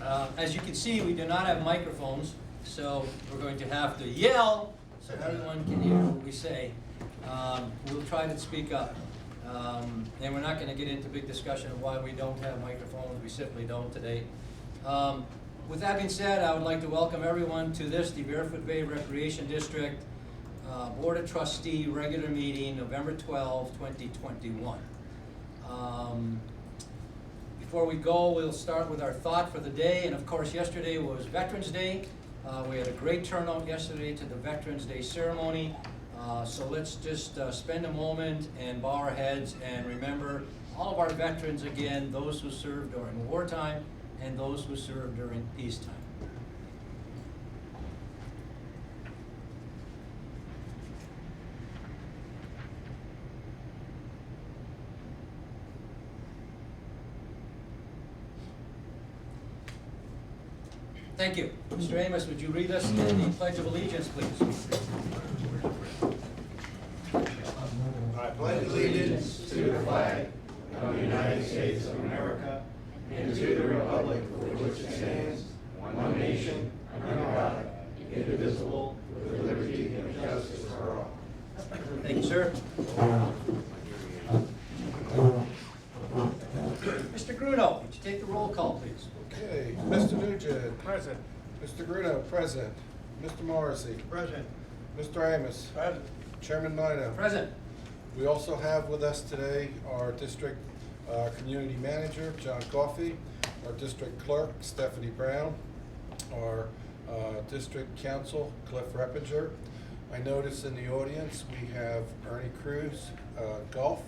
As you can see, we do not have microphones, so we're going to have to yell so everyone can hear what we say. We'll try to speak up. And we're not going to get into big discussion of why we don't have microphones. We simply don't today. With that being said, I would like to welcome everyone to this, the Barefoot Bay Recreation District Board of Trustee regular meeting, November 12, 2021. Before we go, we'll start with our thought for the day. And of course, yesterday was Veterans Day. We had a great turnout yesterday to the Veterans Day ceremony. So let's just spend a moment and bow our heads and remember all of our veterans again, those who served during wartime and those who served during peacetime. Thank you. Mr. Amos, would you read us the Pledge of Allegiance, please? I pledge allegiance to the flag of the United States of America and to the republic for which it stands, one nation, under God, indivisible, with liberty and justice for all. Thank you, sir. Mr. Gruno, would you take the roll call, please? Okay, Mr. Nugent. Present. Mr. Gruno, present. Mr. Morrissey. Present. Mr. Amos. Present. Chairman Mino. Present. We also have with us today our district community manager, John Coffey, our district clerk, Stephanie Brown, our district counsel, Cliff Reppinger. I notice in the audience we have Ernie Cruz, golf.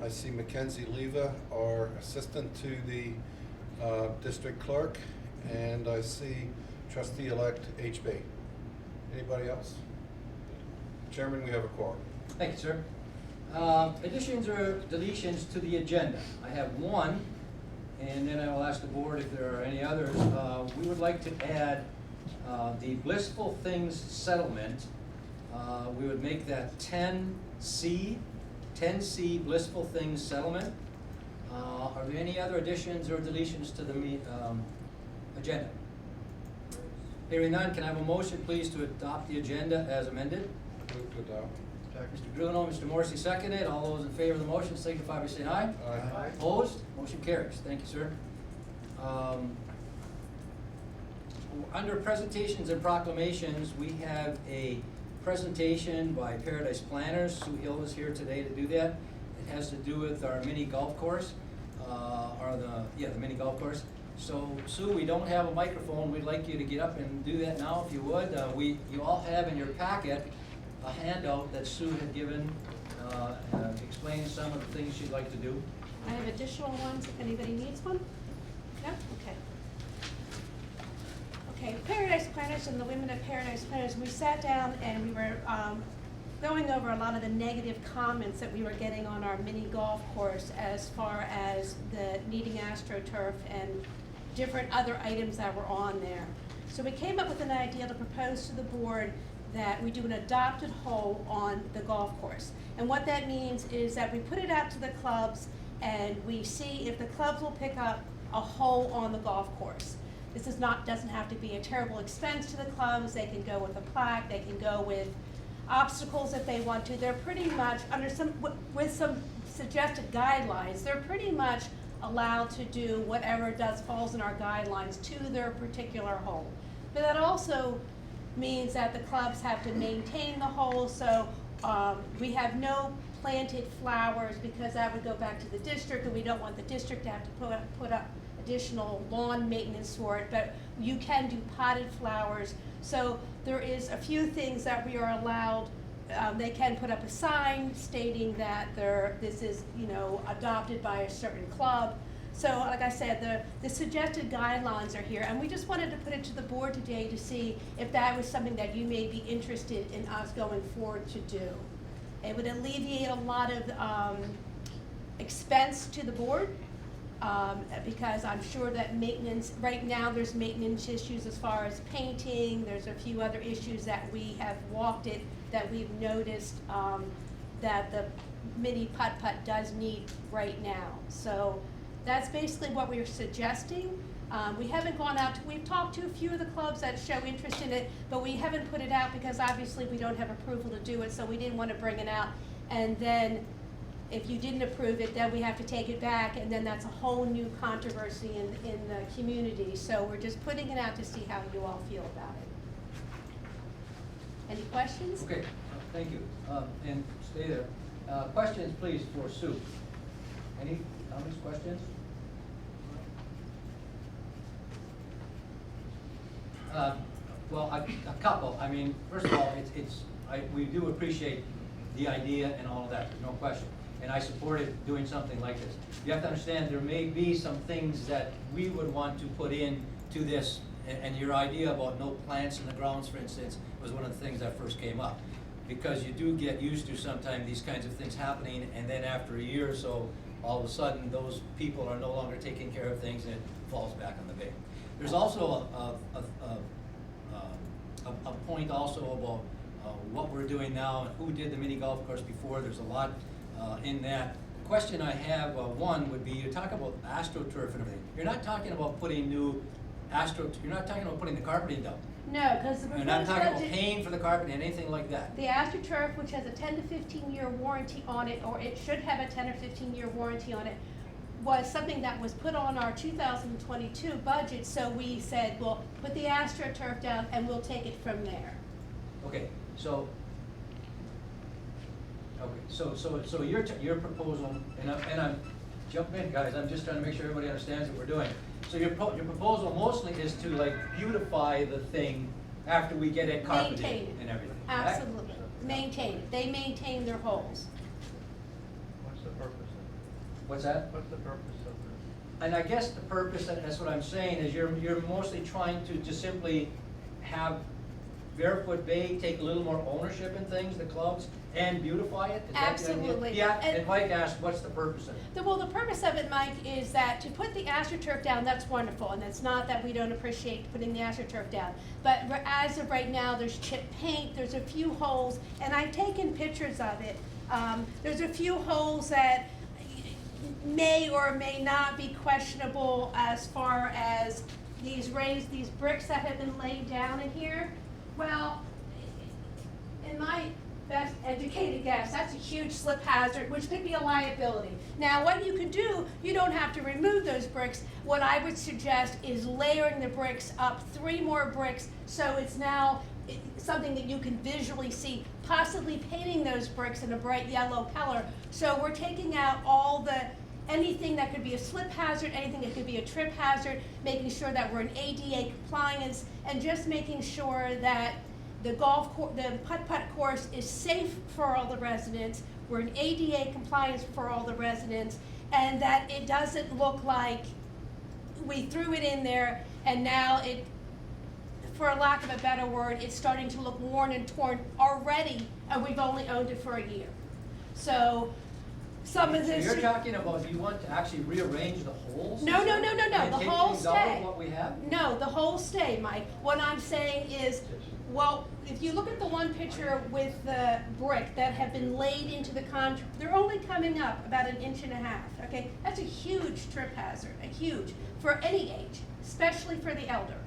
I see Mackenzie Leva, our assistant to the district clerk, and I see trustee-elect HB. Anybody else? Chairman, we have a quorum. Thank you, sir. Additions or deletions to the agenda. I have one, and then I will ask the board if there are any others. We would like to add the Blissful Things settlement. We would make that 10C Blissful Things settlement. Are there any other additions or deletions to the agenda? Hearing none, can I have a motion, please, to adopt the agenda as amended? Move to adopt. Mr. Bruno, Mr. Morrissey seconded. All those in favor of the motion signify by saying aye. Aye. Opposed? Motion carries. Thank you, sir. Under presentations and proclamations, we have a presentation by Paradise Planners. Sue Hill is here today to do that. It has to do with our mini golf course, the mini golf course. So, Sue, we don't have a microphone. We'd like you to get up and do that now, if you would. You all have in your packet a handout that Sue had given, explaining some of the things she'd like to do. I have additional ones if anybody needs one. No? Okay. Okay, Paradise Planners and the women of Paradise Planners, we sat down and we were going over a lot of the negative comments that we were getting on our mini golf course as far as the needing AstroTurf and different other items that were on there. So we came up with an idea to propose to the board that we do an adopted hole on the golf course. And what that means is that we put it out to the clubs and we see if the clubs will pick up a hole on the golf course. This doesn't have to be a terrible expense to the clubs. They can go with a plaque, they can go with obstacles if they want to. They're pretty much with some suggested guidelines, they're pretty much allowed to do whatever falls in our guidelines to their particular hole. But that also means that the clubs have to maintain the hole, so we have no planted flowers because that would go back to the district, and we don't want the district to have to put up additional lawn maintenance for it, but you can do potted flowers. So there is a few things that we are allowed. They can put up a sign stating that this is, adopted by a certain club. So like I said, the suggested guidelines are here, and we just wanted to put it to the board today to see if that was something that you may be interested in us going forward to do. It would alleviate a lot of expense to the board, because I'm sure that maintenance, right now there's maintenance issues as far as painting, there's a few other issues that we have walked it, that we've noticed that the mini putt-putt does need right now. So that's basically what we're suggesting. We haven't gone out, we've talked to a few of the clubs that show interest in it, but we haven't put it out because obviously we don't have approval to do it, so we didn't want to bring it out. And then if you didn't approve it, then we have to take it back, and then that's a whole new controversy in the community. So we're just putting it out to see how you all feel about it. Any questions? Okay, thank you. And stay there. Questions, please, for Sue. Any comments, questions? Well, a couple. I mean, first of all, we do appreciate the idea and all of that, there's no question. And I supported doing something like this. You have to understand, there may be some things that we would want to put in to this, and your idea about no plants in the grounds, for instance, was one of the things that first came up. Because you do get used to sometimes these kinds of things happening, and then after a year or so, all of a sudden, those people are no longer taking care of things, and it falls back on the bay. There's also a point also about what we're doing now and who did the mini golf course before. There's a lot in that. The question I have, one would be, you talk about AstroTurf and everything. You're not talking about putting new you're not talking about putting the carpeting down. No, because the You're not proposed talking about budget, paying for the carpeting, anything like that. the AstroTurf, which has a 10 to 15 year warranty on it, or it should have a 10 or 15 year warranty on it, was something that was put on our 2022 budget. So we said, well, put the AstroTurf down and we'll take it from there. Okay, so your proposal, and I'm jumping in, guys, I'm just trying to make sure everybody understands what we're doing. So your proposal mostly is to like beautify the thing after we get it carpeted Maintain it. and everything, correct? Absolutely, maintain it. They maintain their holes. What's the purpose of it? What's that? What's the purpose of this? And I guess the purpose, and that's what I'm saying, is you're mostly trying to just simply have Barefoot Bay take a little more ownership in things, the clubs, and beautify it? Is that the idea? Absolutely. Yeah, And- and Mike asked, what's the purpose of it? Well, the purpose of it, Mike, is that to put the AstroTurf down, that's wonderful, and it's not that we don't appreciate putting the AstroTurf down. But as of right now, there's chip paint, there's a few holes, and I've taken pictures of it. There's a few holes that may or may not be questionable as far as these bricks that have been laid down in here. Well, in my best educated guess, that's a huge slip hazard, which could be a liability. Now, what you could do, you don't have to remove those bricks. What I would suggest is layering the bricks up, 3 more bricks, so it's now something that you can visually see, possibly painting those bricks in a bright yellow color. So we're taking out anything that could be a slip hazard, anything that could be a trip hazard, making sure that we're in ADA compliance, and just making sure that the putt-putt course is safe for all the residents, we're in ADA compliance for all the residents, and that it doesn't look like we threw it in there and now it, for a lack of a better word, it's starting to look worn and torn already, and we've only owned it for a year. So some of this. So you're talking about, you want to actually rearrange the holes? No, And the take holes things out of stay. what we have? No, the holes stay, Mike. What I'm saying is, well, if you look at the one picture with the brick that have been laid into the concrete, they're only coming up about 1.5 inches, okay? That's a huge trip hazard, a huge, for any age, especially for the elder.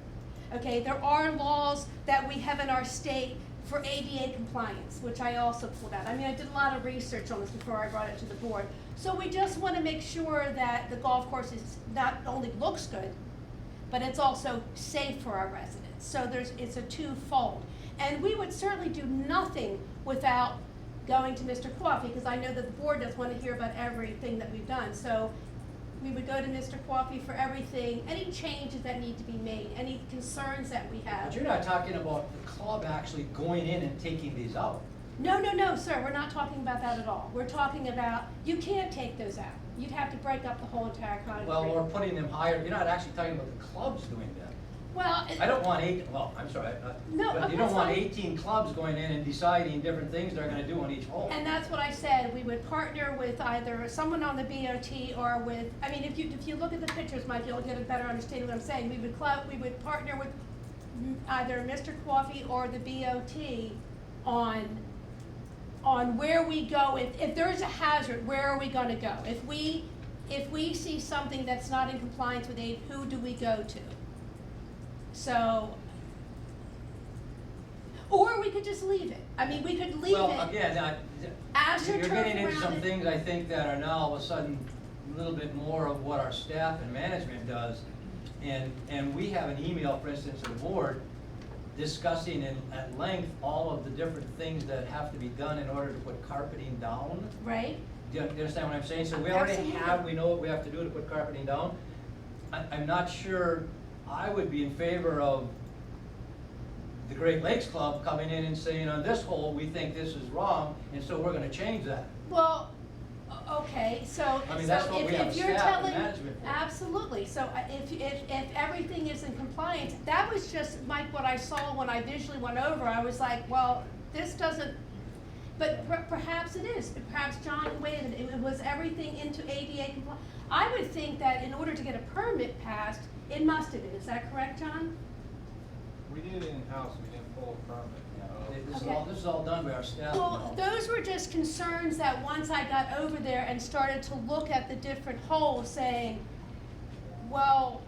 Okay, there are laws that we have in our state for ADA compliance, which I also pulled out. I mean, I did a lot of research on this before I brought it to the board. So we just want to make sure that the golf course is not only looks good, but it's also safe for our residents. So it's a twofold. And we would certainly do nothing without going to Mr. Coffey, because I know that the board does want to hear about everything that we've done. So we would go to Mr. Coffey for everything, any changes that need to be made, any concerns that we have. But you're not talking about the club actually going in and taking these out. No, sir, we're not talking about that at all. We're talking about, you can't take those out. You'd have to break up the whole entire concrete. Well, or putting them higher, you're not actually talking about the clubs doing that. Well, I don't want I'm sorry, No, but you okay, don't want fine. 18 clubs going in and deciding different things they're gonna do on each hole. and that's what I said, we would partner with either someone on the BOT or with, I mean, if you look at the pictures, Mike, you'll get a better understanding of what I'm saying. We would partner with either Mr. Coffey or the BOT on where we go. If there's a hazard, where are we gonna go? if we see something that's not in compliance with ADE, who do we go to? So, or we could just leave it. I mean, we could leave Well, it. again, AstroTurf you're getting into around some it. things I think that are now all of a sudden a little bit more of what our staff and management does. And we have an email, for instance, to the board discussing at length all of the different things that have to be done in order to put carpeting down. Right? Do you understand what I'm saying? So we already Absolutely. we know what we have to do to put carpeting down. I'm not sure, I would be in favor of the Great Lakes Club coming in and saying, on this hole, we think this is wrong, and so we're gonna change that. Well, okay, so, I mean, that's so what we have if you're staff and telling, management for. absolutely, so if everything is in compliance, that was just, Mike, what I saw when I visually went over, I was like, well, this doesn't, but perhaps it is, perhaps John, wait a minute, was everything into ADA compliant? I would think that in order to get a permit passed, it must have been, is that correct, John? We did it in-house, we didn't pull a permit. This is all done by our staff. Well, those were just concerns that once I got over there and started to look at the different holes, saying, well,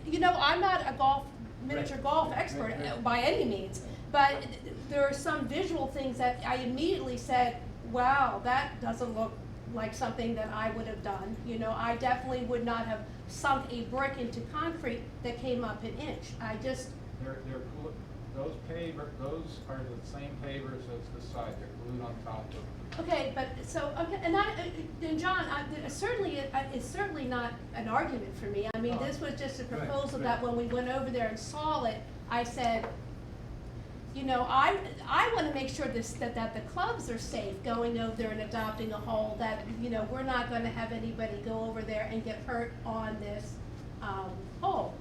you know, I'm not a miniature golf expert Right. by any means, but there are some visual things that I immediately said, wow, that doesn't look like something that I would have done. You know, I definitely would not have sunk a brick into concrete that came up an inch. I just, Those are the same pavers as the side, they're glued on top of. okay, but, so, okay, and John, it's certainly not an argument for me. I mean, this was just a Right, proposal right. that when we went over there and saw it, I said, you know, I wanna make sure that the clubs are safe going over there and adopting a hole, that, you know, we're not gonna have anybody go over there and get hurt on this, hole.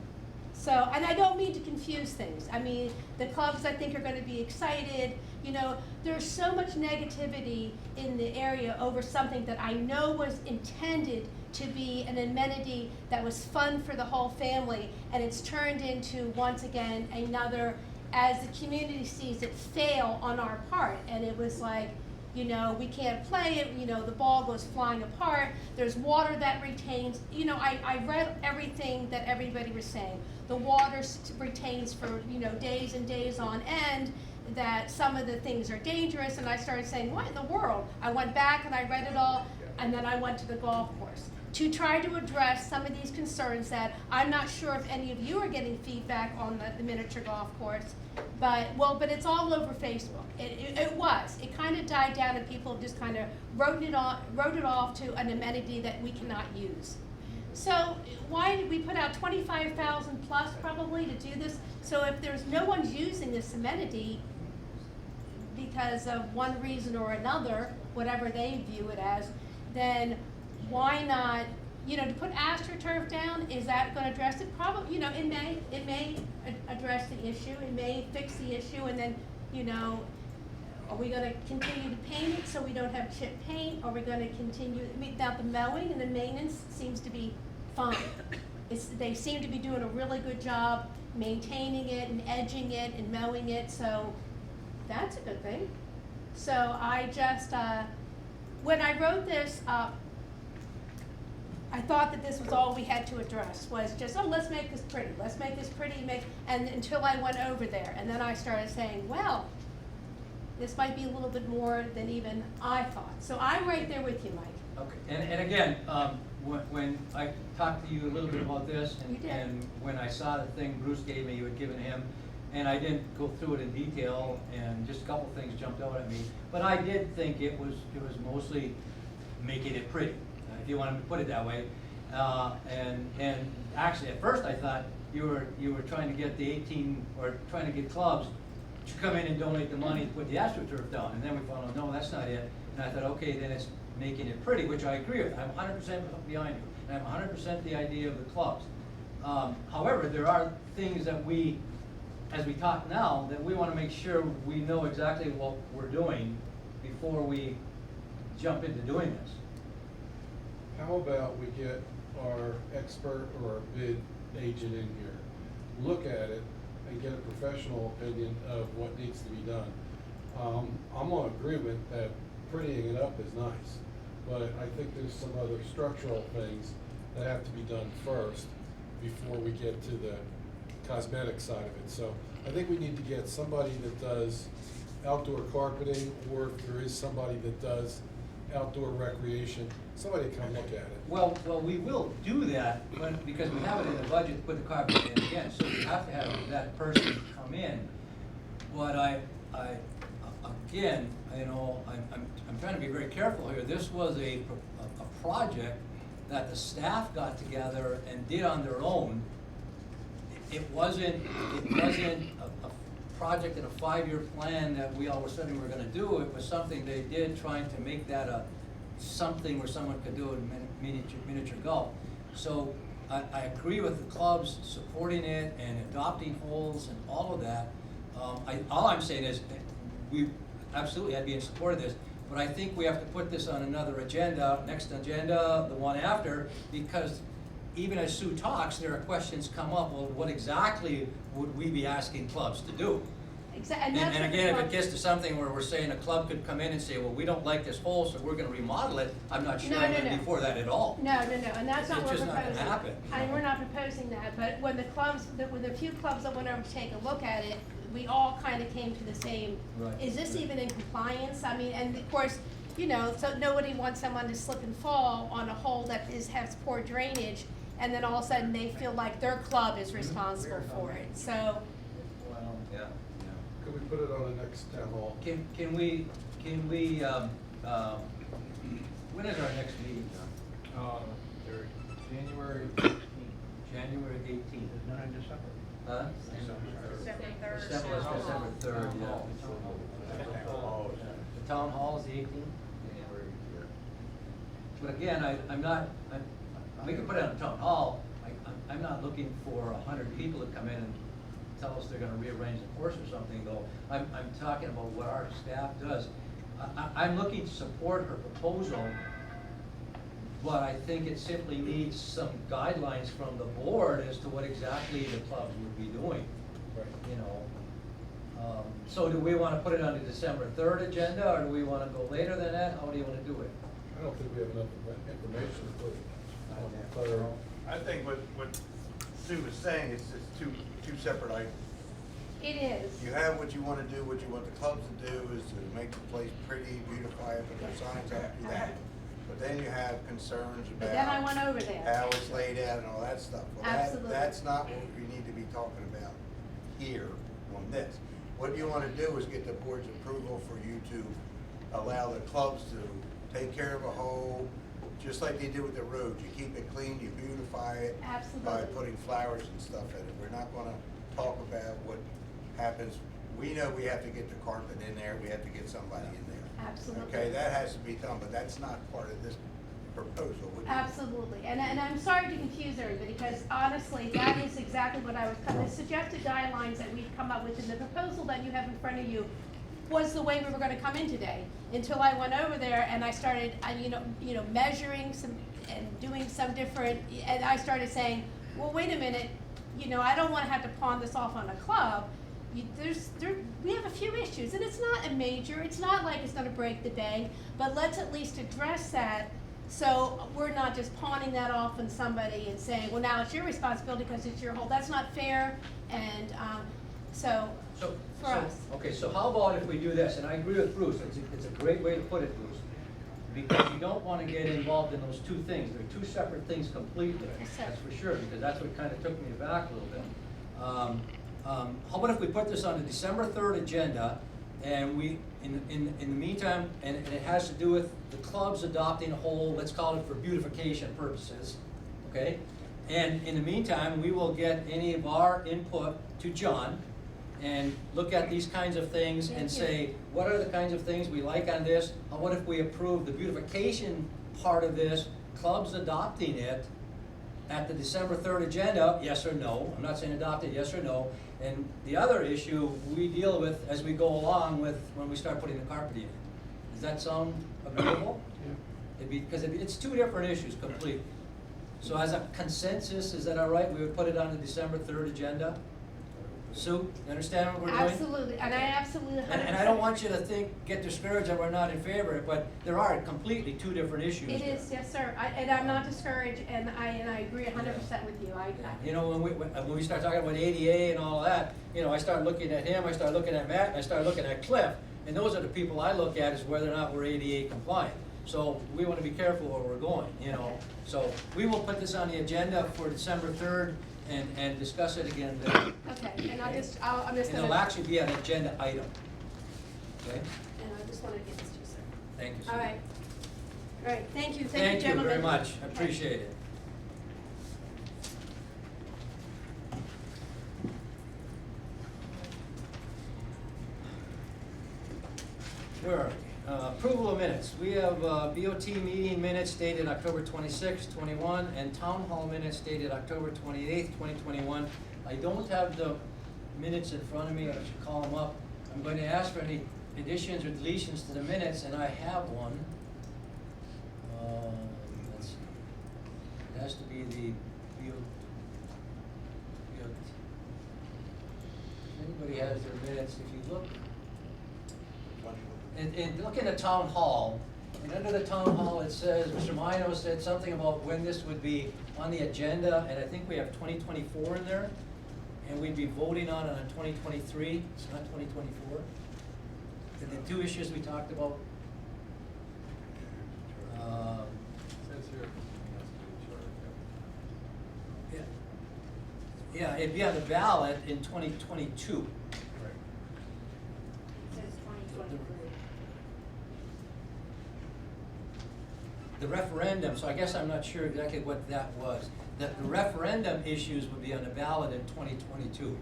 So, and I don't mean to confuse things. I mean, the clubs, I think, are gonna be excited. You know, there's so much negativity in the area over something that I know was intended to be an amenity that was fun for the whole family, and it's turned into, once again, another, as the community sees it, fail on our part. And it was like, you know, we can't play it, you know, the ball goes flying apart, there's water that retains, you know, I read everything that everybody was saying. The water retains for, you know, days and days on end, that some of the things are dangerous, and I started saying, what in the world? I went back and I read it all, and then I went to the golf course to try to address some of these concerns that I'm not sure if any of you are getting feedback on the miniature golf course, but it's all over Facebook. It kind of died down, and people just kind of wrote it off to an amenity that we cannot use. So why did we put out 25,000 plus probably to do this? So if there's no one's using this amenity because of one reason or another, whatever they view it as, then why not, you know, to put AstroTurf down, is that gonna address it? Probably, you know, it may address the issue, it may fix the issue, and then, you know, are we gonna continue to paint it so we don't have chip paint? Are we gonna continue, I mean, now the mowing and the maintenance seems to be fine. They seem to be doing a really good job maintaining it and edging it and mowing it, so that's a good thing. So I just, when I wrote this up, I thought that this was all we had to address, was just, oh, let's make this pretty, and until I went over there, and then I started saying, well, this might be a little bit more than even I thought. So I'm right there with you, Mike. Okay, and again, when I talked to you a little bit about this, You did. and when I saw the thing Bruce gave me, you had given him, and I didn't go through it in detail, and just a couple things jumped out at me, but I did think it was mostly making it pretty, if you wanted to put it that way. And actually, at first I thought you were trying to get the 18, or trying to get clubs to come in and donate the money to put the AstroTurf down, and then we found out, no, that's not it. And I thought, okay, then it's making it pretty, which I agree with. I'm 100% behind you, and I'm 100% the idea of the clubs. However, there are things that we, as we talk now, that we want to make sure we know exactly what we're doing before we jump into doing this. How about we get our expert or our bid agent in here, look at it, and get a professional opinion of what needs to be done. I'm on agreement that prettying it up is nice, but I think there's some other structural things that have to be done first before we get to the cosmetic side of it. So I think we need to get somebody that does outdoor carpeting, or if there is somebody that does outdoor recreation, somebody to come look at it. Well, we will do that because we have it in the budget to put the carpet in again, so we have to have that person come in. But again, you know, I'm trying to be very careful here. This was a project that the staff got together and did on their own. It wasn't a project in a 5-year plan that we all of a sudden were gonna do. It was something they did, trying to make that something where someone could do in miniature golf. So I agree with the clubs supporting it and adopting holes and all of that. All I'm saying is, that we absolutely, I'd be in support of this, but I think we have to put this on another agenda, next agenda, the one after, because even as Sue talks, there are questions come up, well, what exactly would we be asking clubs to do? And that's And what again, if the it gets to something where we're saying a club could come in and say, well, we don't like this hole, so we're gonna remodel it, I'm not sure No, I'm no, gonna no. be for that at all. No, and that's not It's what we're just not gonna proposing. happen. And we're not proposing that, but when when the few clubs that went over to take a look at it, we all kind of came to the same, Right. is this even in compliance? I mean, and of course, you know, so nobody wants someone to slip and fall on a hole that has poor drainage, and then all of a sudden they feel like their club is responsible for it, so. Well, yeah. Could we put it on the next town hall? Can we, when is our next meeting, John? January 18th. January 18th. Not in December. Huh? December 3rd, yeah. The town hall is the 18th? But again, we can put it on the town hall. I'm not looking for 100 people to come in and tell us they're gonna rearrange the course or something, though. I'm talking about what our staff does. I'm looking to support her proposal, but I think it simply needs some guidelines from the board as to what exactly the clubs would be doing, Right. you know. So do we wanna put it on the December 3rd agenda, or do we wanna go later than that? How do you wanna do it? I don't think we have enough information to put on the third. I think what Sue was saying is it's two separate items. It is. You have what you wanna do, what you want the clubs to do is to make the place pretty, beautify it, put their signs up, do that. But then you have concerns But then I about went over there. how it's laid out and all that stuff. Well, Absolutely. that's not what we need to be talking about here on this. What you wanna do is get the board's approval for you to allow the clubs to take care of a hole, just like they do with the roads. You keep it clean, you beautify it. Absolutely. By putting flowers and stuff in it. We're not gonna talk about what happens. We know we have to get the carpet in there, we have to get somebody in there. Absolutely. Okay, that has to be done, but that's not part of this proposal. Would you- Absolutely, and I'm sorry to confuse everybody, because honestly, that is exactly what I was, the suggested guidelines that we've come up with in the proposal that you have in front of you was the way we were gonna come in today, until I went over there and I started, you know, measuring some, and doing some different, and I started saying, well, wait a minute, you know, I don't wanna have to pawn this off on a club. We have a few issues, and it's not a major, it's not like it's gonna break the bank, but let's at least address that, so we're not just pawning that off on somebody and saying, well, now it's your responsibility because it's your hole. That's not fair, and, for us. Okay, so how about if we do this, and I agree with Bruce, it's a great way to put it, Bruce, because you don't wanna get involved in those two things, they're two separate things completely, Yes, sir. that's for sure, because that's what kinda took me aback a little bit. How about if we put this on the December 3rd agenda, and we, in the meantime, and it has to do with the clubs adopting a whole, let's call it for beautification purposes, okay? And in the meantime, we will get any of our input to John, and look at these kinds of things Thank and you. say, what are the kinds of things we like on this? What if we approve the beautification part of this, clubs adopting it at the December 3rd agenda, yes or no? I'm not saying adopt it, yes or no. And the other issue we deal with as we go along with when we start putting the carpet in. Does that sound agreeable? Because it's two different issues completely. So as a consensus, is that all right? We would put it on the December 3rd agenda? Sue, you understand what we're doing? Absolutely, and I absolutely 100%. And I don't want you to get discouraged that we're not in favor of it, but there are completely two different issues It there. is, yes, sir, and I'm not discouraged, and I agree 100% with you, You know, when we start talking about ADA and all that, you know, I start looking at him, I start looking at Matt, and I start looking at Cliff, and those are the people I look at as whether or not we're ADA compliant. So we wanna be careful where we're going, you know? So we will put this on the agenda for December 3rd and discuss it again then. Okay, and I'm just And gonna. it'll actually be an agenda item. Okay? And I just wanted to get this to you, sir. Thank you, Sue. All right. All right, thank you, Thank you gentlemen. very much, I Okay. appreciate it. Where are we? Approval of minutes. We have BOT meeting minutes dated October 26, 21, and Town Hall minutes dated October 28, 2021. I don't have the minutes in front of me, I should call them up. I'm going to ask for any additions or deletions to the minutes, and I have one. Let's see. It has to be the BOT. If anybody has their minutes, if you look. And look in the town hall, and under the town hall, it says, Mr. Mino said something about when this would be on the agenda, and I think we have 2024 in there, and we'd be voting on it on 2023, it's not 2024. And the two issues we talked about. Says here, Yeah, yeah, it'd be on the ballot in 2022. The referendum, so I guess I'm not sure exactly what that was. That the referendum issues would be on the ballot in 2022.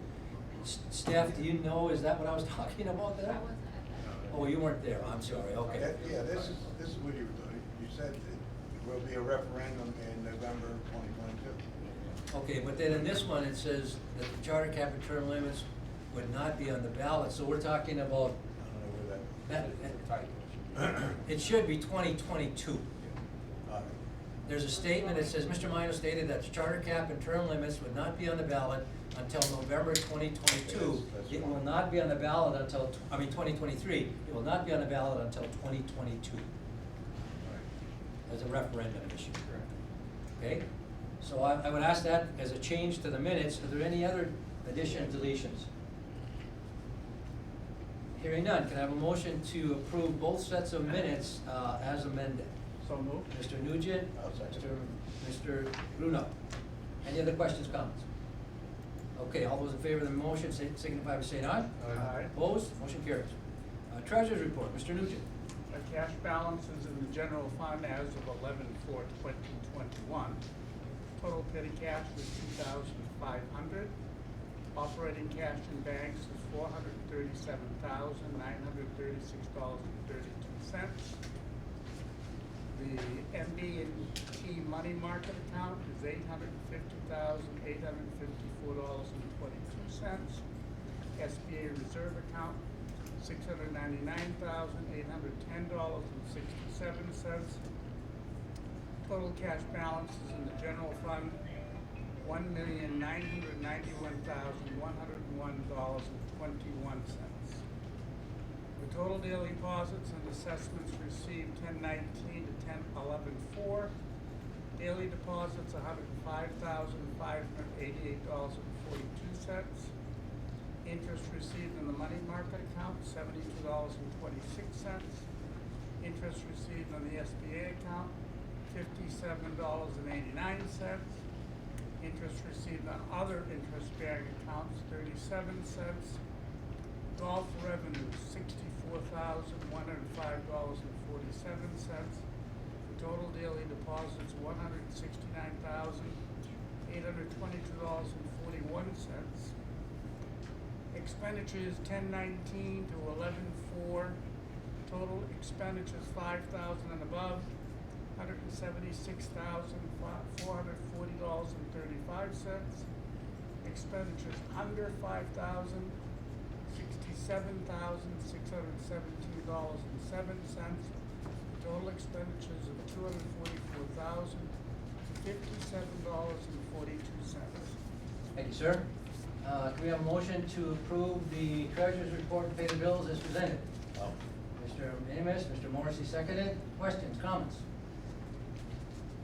Steph, do you know, is that what I was talking about there? Oh, you weren't there, I'm sorry, okay. Yeah, this is what you were doing. You said it will be a referendum in November 2022. Okay, but then in this one, it says that the charter cap and term limits would not be on the ballot, so we're talking about, I don't know where that, it should be 2022. There's a statement that says, Mr. Mino stated that the charter cap and term limits would not be on the ballot until November 2022. That's It fine. will not be on the ballot until, 2023. It will not be on the ballot until 2022 as a referendum issue. Okay? So I would ask that as a change to the minutes. Are there any other additions, deletions? Hearing none, can I have a motion to approve both sets of minutes as amended? So moved. Mr. Nugent? I'll second. Mr. Bruno? Any other questions, comments? Okay, all those in favor of the motion signify by saying aye. Aye. Opposed? Motion carries. Treasurer's report, Mr. Nugent. The cash balances in the general fund as of 11/4/2021. Total petty cash was $2,500. Operating cash in banks is $437,936.32. The MB&T money market account is $850,854.22. SBA reserve account, $699,810.67. Total cash balances in the general fund, $1,991,101.21. The total daily deposits and assessments received 10/19 to 10/11/4. Daily deposits $105,588.42. Interest received in the money market account $72.26. Interest received on the SBA account $57.89. Interest received on other interest-bearing accounts 37 cents. Golf revenues $64,105.47. The total daily deposits $169,822.41. Expenditures 10/19 to 11/4. Total expenditures 5,000 and above, $176,440.35. Expenditures under 5,000, $67,617.07. Total expenditures of $244,057.42. Thank you, sir. Can we have a motion to approve the treasurer's report and pay the bills as presented? Mr. Amos, Mr. Morrissey seconded. Questions, comments?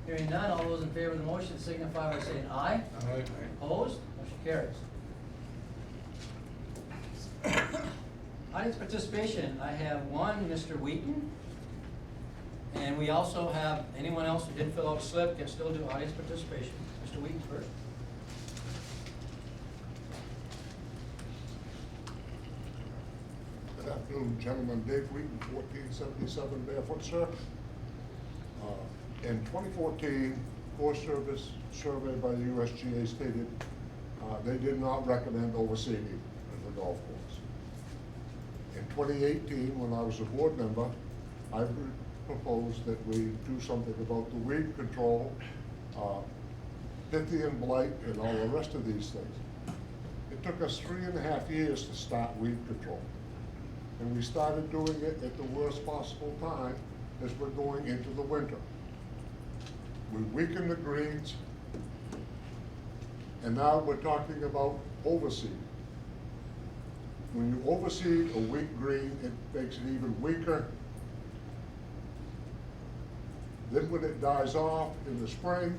Hearing none, all those in favor of the motion signify by saying aye. Aye. Opposed? Motion carries. Audience participation, I have one, Mr. Wheaton. And we also have, anyone else who didn't fill out a slip can still do audience participation. Mr. Wheaton first. Good afternoon, gentlemen. Dave Wheaton, 1477 Barefoot Circle. In 2014, Forest Service survey by the USGA stated they did not recommend overseeding of the golf course. In 2018, when I was a board member, I proposed that we do something about the weed control, Pythian blight, and all the rest of these things. It took us 3.5 years to start weed control. And we started doing it at the worst possible time as we're going into the winter. We weakened the greens, and now we're talking about overseed. When you overseed a weak green, it makes it even weaker. Then when it dies off in the spring,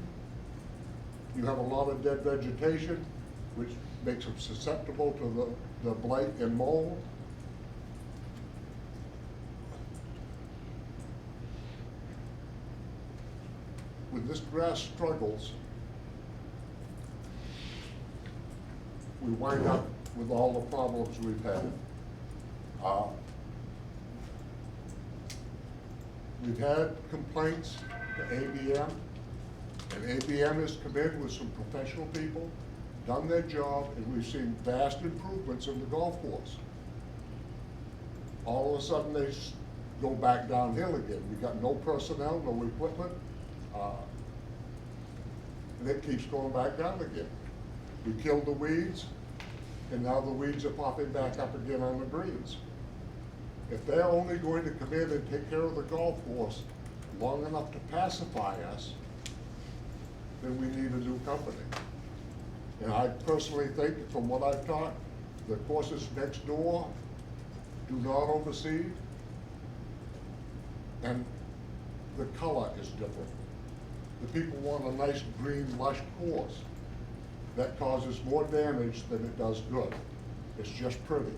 you have a lot of dead vegetation, which makes them susceptible to the blight and mold. When this grass struggles, we wind up with all the problems we've had. We've had complaints to ABM, and ABM has come in with some professional people, done their job, and we've seen vast improvements in the golf course. All of a sudden, they go back downhill again. We got no personnel, no equipment, and it keeps going back down again. We killed the weeds, and now the weeds are popping back up again on the greens. If they're only going to come in and take care of the golf course long enough to pacify us, then we need a new company. And I personally think, from what I've taught, the courses next door do not overseed, and the color is different. The people want a nice green lush course. That causes more damage than it does good. It's just pretty.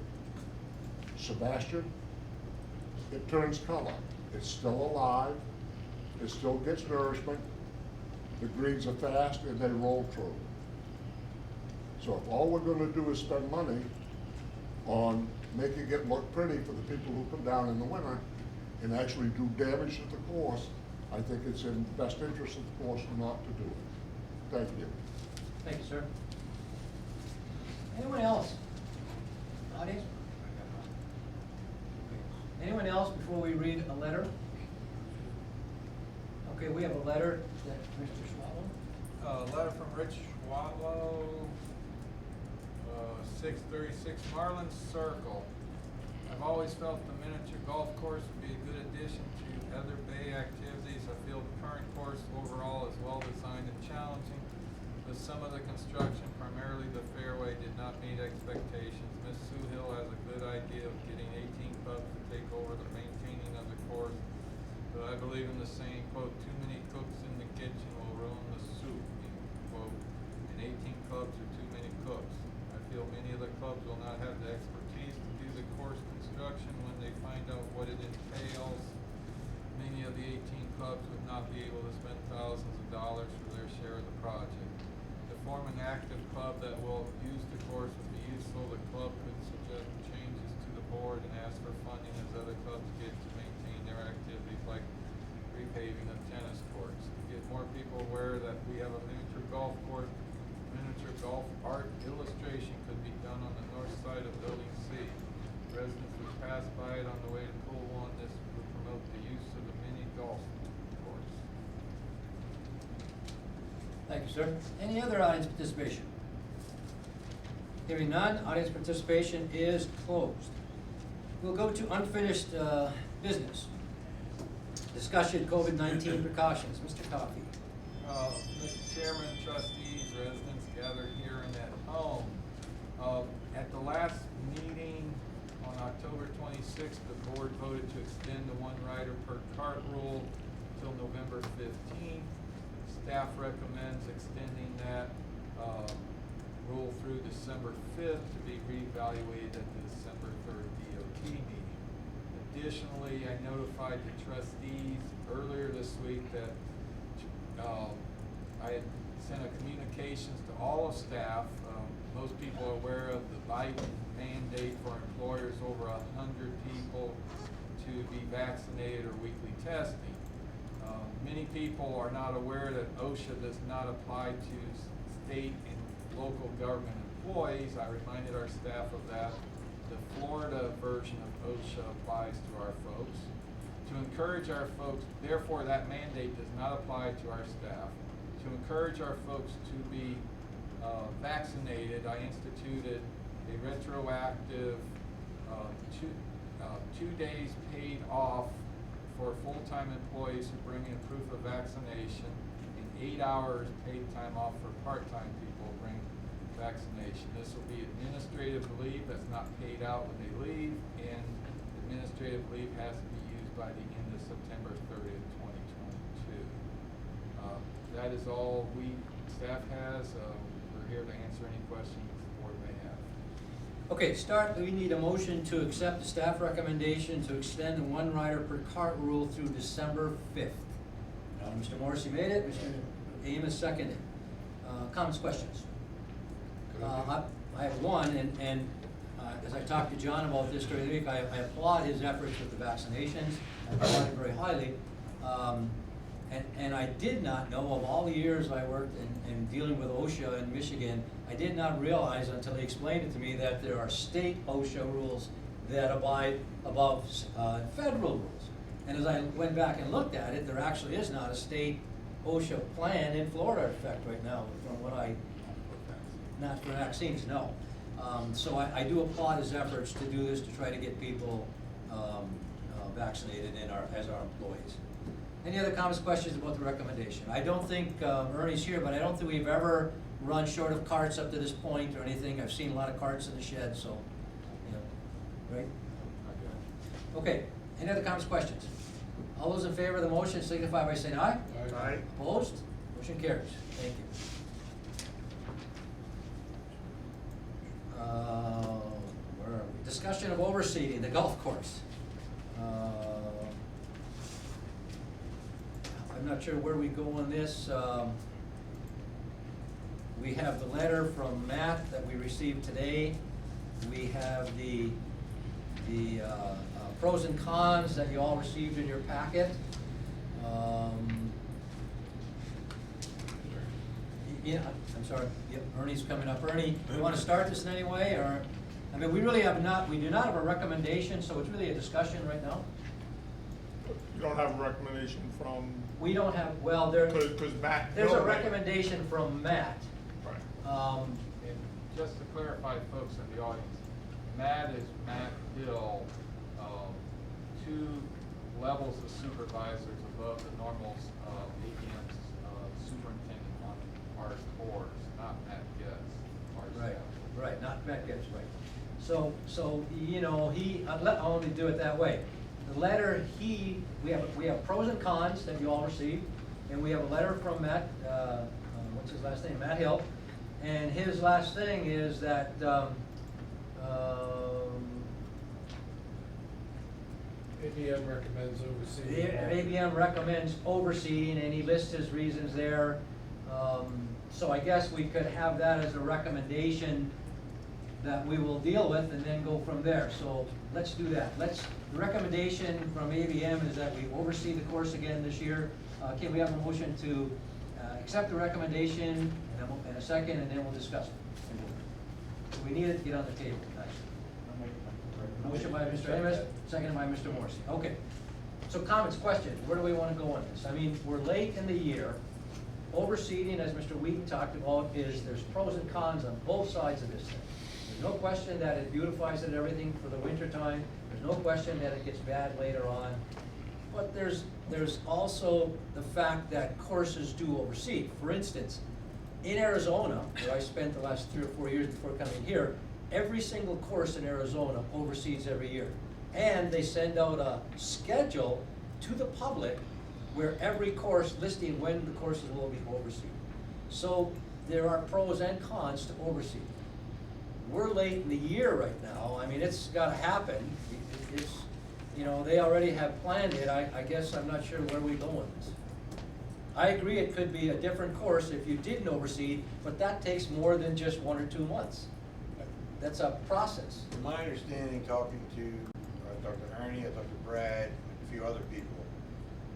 Sebastian, it turns color. It's still alive. It still gets nourishment. The greens are fast and they roll through. So if all we're gonna do is spend money on making it look pretty for the people who come down in the winter and actually do damage to the course, I think it's in the best interest of the course not to do it. Thank you. Thank you, sir. Anyone else? Audience? Anyone else before we read a letter? Okay, we have a letter that Mr. Schwallow. A letter from Rich Schwallow, 636 Marlin Circle. I've always felt the miniature golf course would be a good addition to other bay activities. I feel the current course overall is well designed and challenging, but some of the construction, primarily the fairway, did not meet expectations. Ms. Suhill has a good idea of getting 18 clubs to take over the maintaining of the course, but I believe in the saying, quote, too many cooks in the kitchen will ruin the soup, end quote, and 18 clubs are too many cooks. I feel many of the clubs will not have the expertise to do the course construction when they find out what it entails. Many of the 18 clubs would not be able to spend thousands of dollars for their share of the project. To form an active club that will use the course would be useful. The club could suggest changes to the board and ask for funding as other clubs get to maintain their activities, like repaving of tennis courts. To get more people aware that we have a miniature golf course, miniature golf art illustration could be done on the north side of Building C. Residents would pass by it on the way to Pool 1. This would promote the use of the mini golf course. Thank you, sir. Any other audience participation? Hearing none, audience participation is closed. We'll go to unfinished business. Discussion COVID-19 precautions. Mr. Coffey. Mr. Chairman, trustees, residents gathered here and at home. the last meeting on October 26th, the board voted to extend the one rider per cart rule till November 15th. Staff recommends extending that rule through December 5th to be reevaluated at the December 3rd DOT meeting. Additionally, I notified the trustees earlier this week that I had sent a communications to all of staff. Most people are aware of the Biden mandate for employers over 100 people to be vaccinated or weekly testing. Many people are not aware that OSHA does not apply to state and local government employees. I reminded our staff of that. The Florida version of OSHA applies to our folks. To encourage our folks, therefore that mandate does not apply to our staff. To encourage our folks to be vaccinated, I instituted a retroactive 2 days paid off for full-time employees who bring in proof of vaccination, and 8 hours paid time off for part-time people who bring vaccination. This will be administrative leave that's not paid out when they leave, and administrative leave has to be used by the end of September 30th, 2022. That is all staff has. We're here to answer any questions the board may have. Okay, we need a motion to accept the staff recommendation to extend the one rider per cart rule through December 5th. Mr. Morrissey made it, Mr. Amos seconded. Comments, questions? I have one, and as I talked to John about this during the week, I applaud his efforts with the vaccinations. I applaud him very highly. And I did not know, of all the years I worked in dealing with OSHA in Michigan, I did not realize until he explained it to me that there are state OSHA rules that abide above federal rules. And as I went back and looked at it, there actually is not a state OSHA plan in Florida in effect right now, from what not for vaccines, no. So I do applaud his efforts to do this, to try to get people vaccinated as our employees. Any other comments, questions about the recommendation? I don't think Ernie's here, but I don't think we've ever run short of carts up to this point or anything. I've seen a lot of carts in the shed, so, right? Okay, any other comments, questions? All those in favor of the motion signify by saying aye. Aye. Opposed? Motion carries. Thank you. Where are we? Discussion of overseeding the golf course. I'm not sure where we go on this. We have the letter from Matt that we received today. We have the pros and cons that you all received in your packet. Yeah, I'm sorry. Yep, Ernie's coming up. Ernie, you want to start this in any way, or? I mean, we do not have a recommendation, so it's really a discussion right now. You don't have a recommendation from? We don't have, well, there's Matt. a recommendation from Matt. Right. And just to clarify, folks in the audience, Matt is Matt Hill, 2 levels of supervisors above the normal APM's superintendent on our course, not Matt Getz, our Right, staff. right, not Matt Gibbs, right. So, I'll only do it that way. The letter we have pros and cons that you all received, and we have a letter from Matt, what's his last name? Matt Hill. And his last thing is that, ABM recommends overseeing. ABM recommends overseeding, and he lists his reasons there. So I guess we could have that as a recommendation that we will deal with and then go from there. So let's do that. The recommendation from ABM is that we oversee the course again this year. Can we have a motion to accept the recommendation and a second, and then we'll discuss it? So we need it to get on the table. Motion by Mr. Amos, seconded by Mr. Morrissey. Okay. So comments, questions, where do we want to go on this? I mean, we're late in the year. Overseeding, as Mr. Wheaton talked about, there's pros and cons on both sides of this thing. There's no question that it beautifies it, everything for the winter time. There's no question that it gets bad later on. But there's also the fact that courses do overseed. For instance, in Arizona, where I spent the last 3 or 4 years before coming here, every single course in Arizona overseas every year. And they send out a schedule to the public where every course listing when the courses will be overseas. So there are pros and cons to overseas. We're late in the year right now. I mean, it's gotta happen. It's, you know, they already have planned it. I guess I'm not sure where we go with this. I agree it could be a different course if you didn't oversee, but that takes more than just 1 or 2 months. That's a process. From my understanding, talking to, I talked to Ernie, I talked to Brad, a few other people,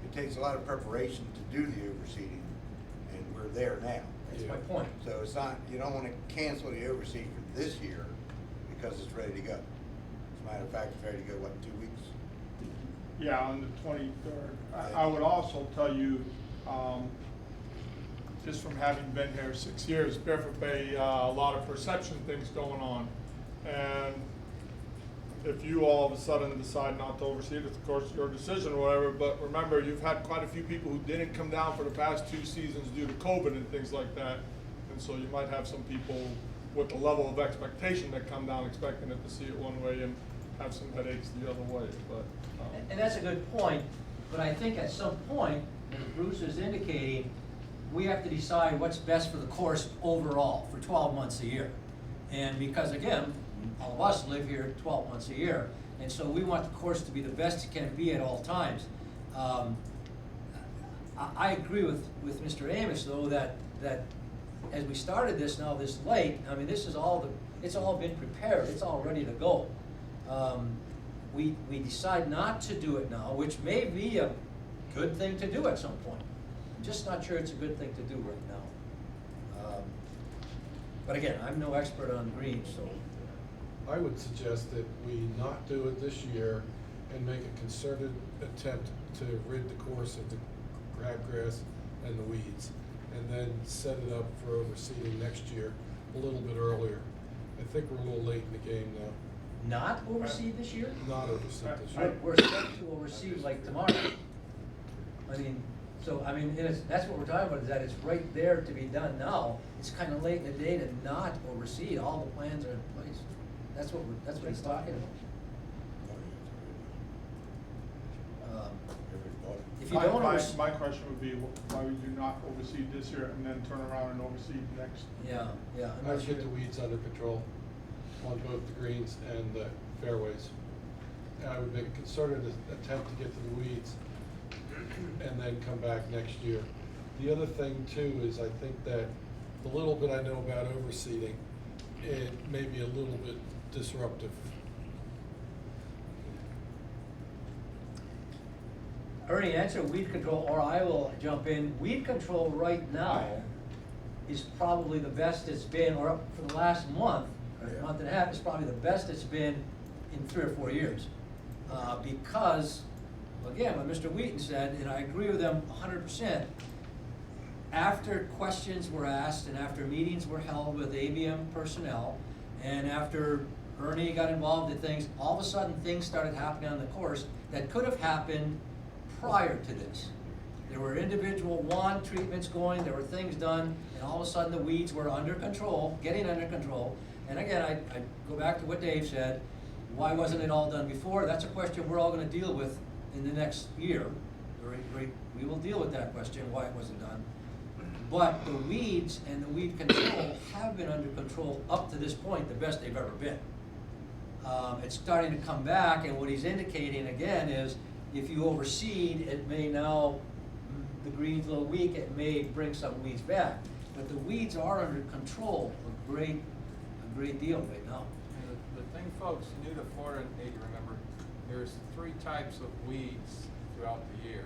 it takes a lot of preparation to do the overseeding, and we're there now. That's my point. So it's not, you don't wanna cancel the overseed for this year because it's ready to go. As a matter of fact, it's ready to go, what, 2 weeks? Yeah, on the 23rd. I would also tell you, just from having been here 6 years, Barefoot Bay, a lot of perception things going on. And if you all of a sudden decide not to oversee it, it's of course your decision or whatever, but remember, you've had quite a few people who didn't come down for the past 2 seasons due to COVID and things like that. And so you might have some people with a level of expectation that come down expecting it to see it one way and have some headaches the other way, but. And that's a good point, but I think at some point, as Bruce is indicating, we have to decide what's best for the course overall for 12 months a year. And because again, all of us live here 12 months a year, and so we want the course to be the best it can be at all times. I agree with Mr. Amos though that as we started this now this late, I mean this is it's all been prepared, it's all ready to go. We decide not to do it now, which may be a good thing to do at some point. I'm just not sure it's a good thing to do right now. But again, I'm no expert on greens, so. I would suggest that we not do it this year and make a concerted attempt to rid the course of the crabgrass and the weeds, and then set it up for overseeding next year a little bit earlier. I think we're a little late in the game now. Not oversee this year? Not overseed this year. We're set to oversee like tomorrow. I mean, so, I mean, that's what we're talking about, is that it's right there to be done now. It's kind of late in the day to not oversee, all the plans are in place. That's what he's talking about. If you don't oversee. My question would be, why would you not oversee this year and then turn around and oversee next? Yeah, I'm I'd not sure. get the weeds under control on both the greens and the fairways. And I would make a concerted attempt to get to the weeds and then come back next year. The other thing too is I think that the little bit I know about overseeding, it may be a little bit disruptive. Ernie, answer weed control, or I will jump in. Weed control right now is probably the best it's been, or for the last month, or a month and a half, is probably the best it's been in 3 or 4 years. Because, again, what Mr. Wheaton said, and I agree with him 100%, after questions were asked and after meetings were held with ABM personnel, and after Ernie got involved in things, all of a sudden things started happening on the course that could have happened prior to this. There were individual wand treatments going, there were things done, and all of a sudden the weeds were under control, getting under control. And again, I go back to what Dave said, why wasn't it all done before? That's a question we're all gonna deal with in the next year. We will deal with that question, why it wasn't done. But the weeds and the weed control have been under control up to this point, the best they've ever been. It's starting to come back, and what he's indicating again is, if you overseed, it may now, the green's a little weak, it may bring some weeds back. But the weeds are under control a great deal right now. And the thing folks new to Florida need to remember, there's 3 types of weeds throughout the year.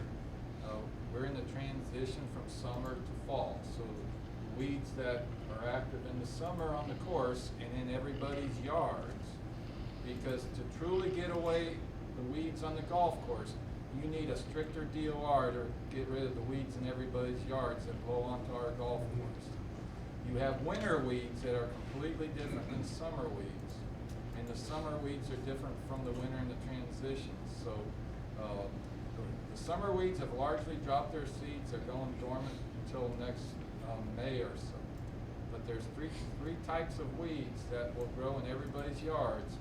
We're in the transition from summer to fall, so the weeds that are active in the summer on the course and in everybody's yards, because to truly get away the weeds on the golf course, you need a stricter DOR to get rid of the weeds in everybody's yards that blow onto our golf course. You have winter weeds that are completely different than summer weeds, and the summer weeds are different from the winter and the transition. So the summer weeds have largely dropped their seeds. They're going dormant until next May or so. But that there's three types of weeds that will grow in everybody's yards,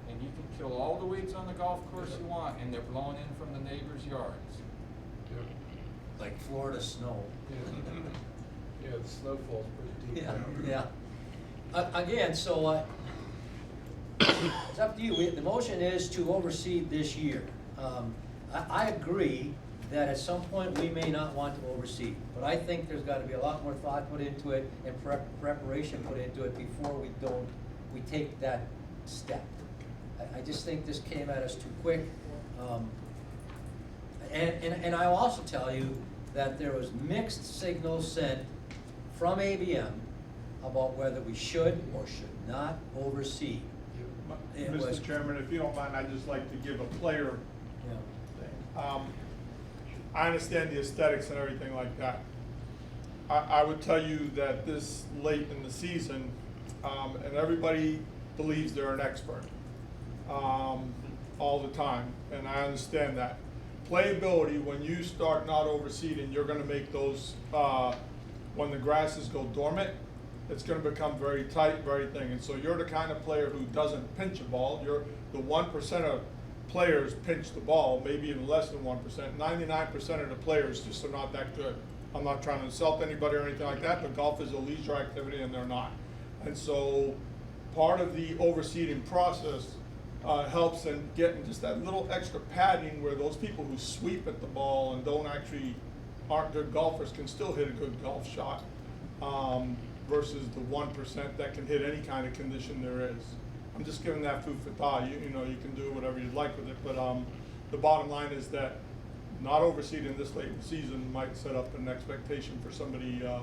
and you can kill all the weeds on the golf course you want, and they're blowing in from the neighbors' yards. Like Florida snow. Yeah, the snowfall's pretty deep. Yeah, yeah. Again, so, it's up to you. The motion is to oversee this year. I agree that at some point we may not want to oversee, but I think there's gotta be a lot more thought put into it and preparation put into it before we take that step. I just think this came at us too quick. And I'll also tell you that there was mixed signals sent from ABM about whether we should or should not oversee. It was- Mr. Chairman, if you don't mind, I'd just like to give a player You know, thing. I understand the aesthetics and everything like that. I would tell you that this late in the season, and everybody believes they're an expert, all the time, and I understand that. Playability, when you start not overseeding, you're gonna make those, when the grasses go dormant, it's gonna become very tight, very thin, and so you're the kind of player who doesn't pinch a ball. You're the 1% of players pinch the ball, maybe even less than 1%. 99% of the players just are not that good. I'm not trying to insult anybody or anything like that, but golf is a leisure activity and they're not. And so part of the overseeding process helps in getting just that little extra padding where those people who sweep at the ball and aren't good golfers can still hit a good golf shot, versus the 1% that can hit any kind of condition there is. I'm just giving that food for thought. You know, you can do whatever you'd like with it, but the bottom line is that not overseeding this late in the season might set up an expectation for somebody a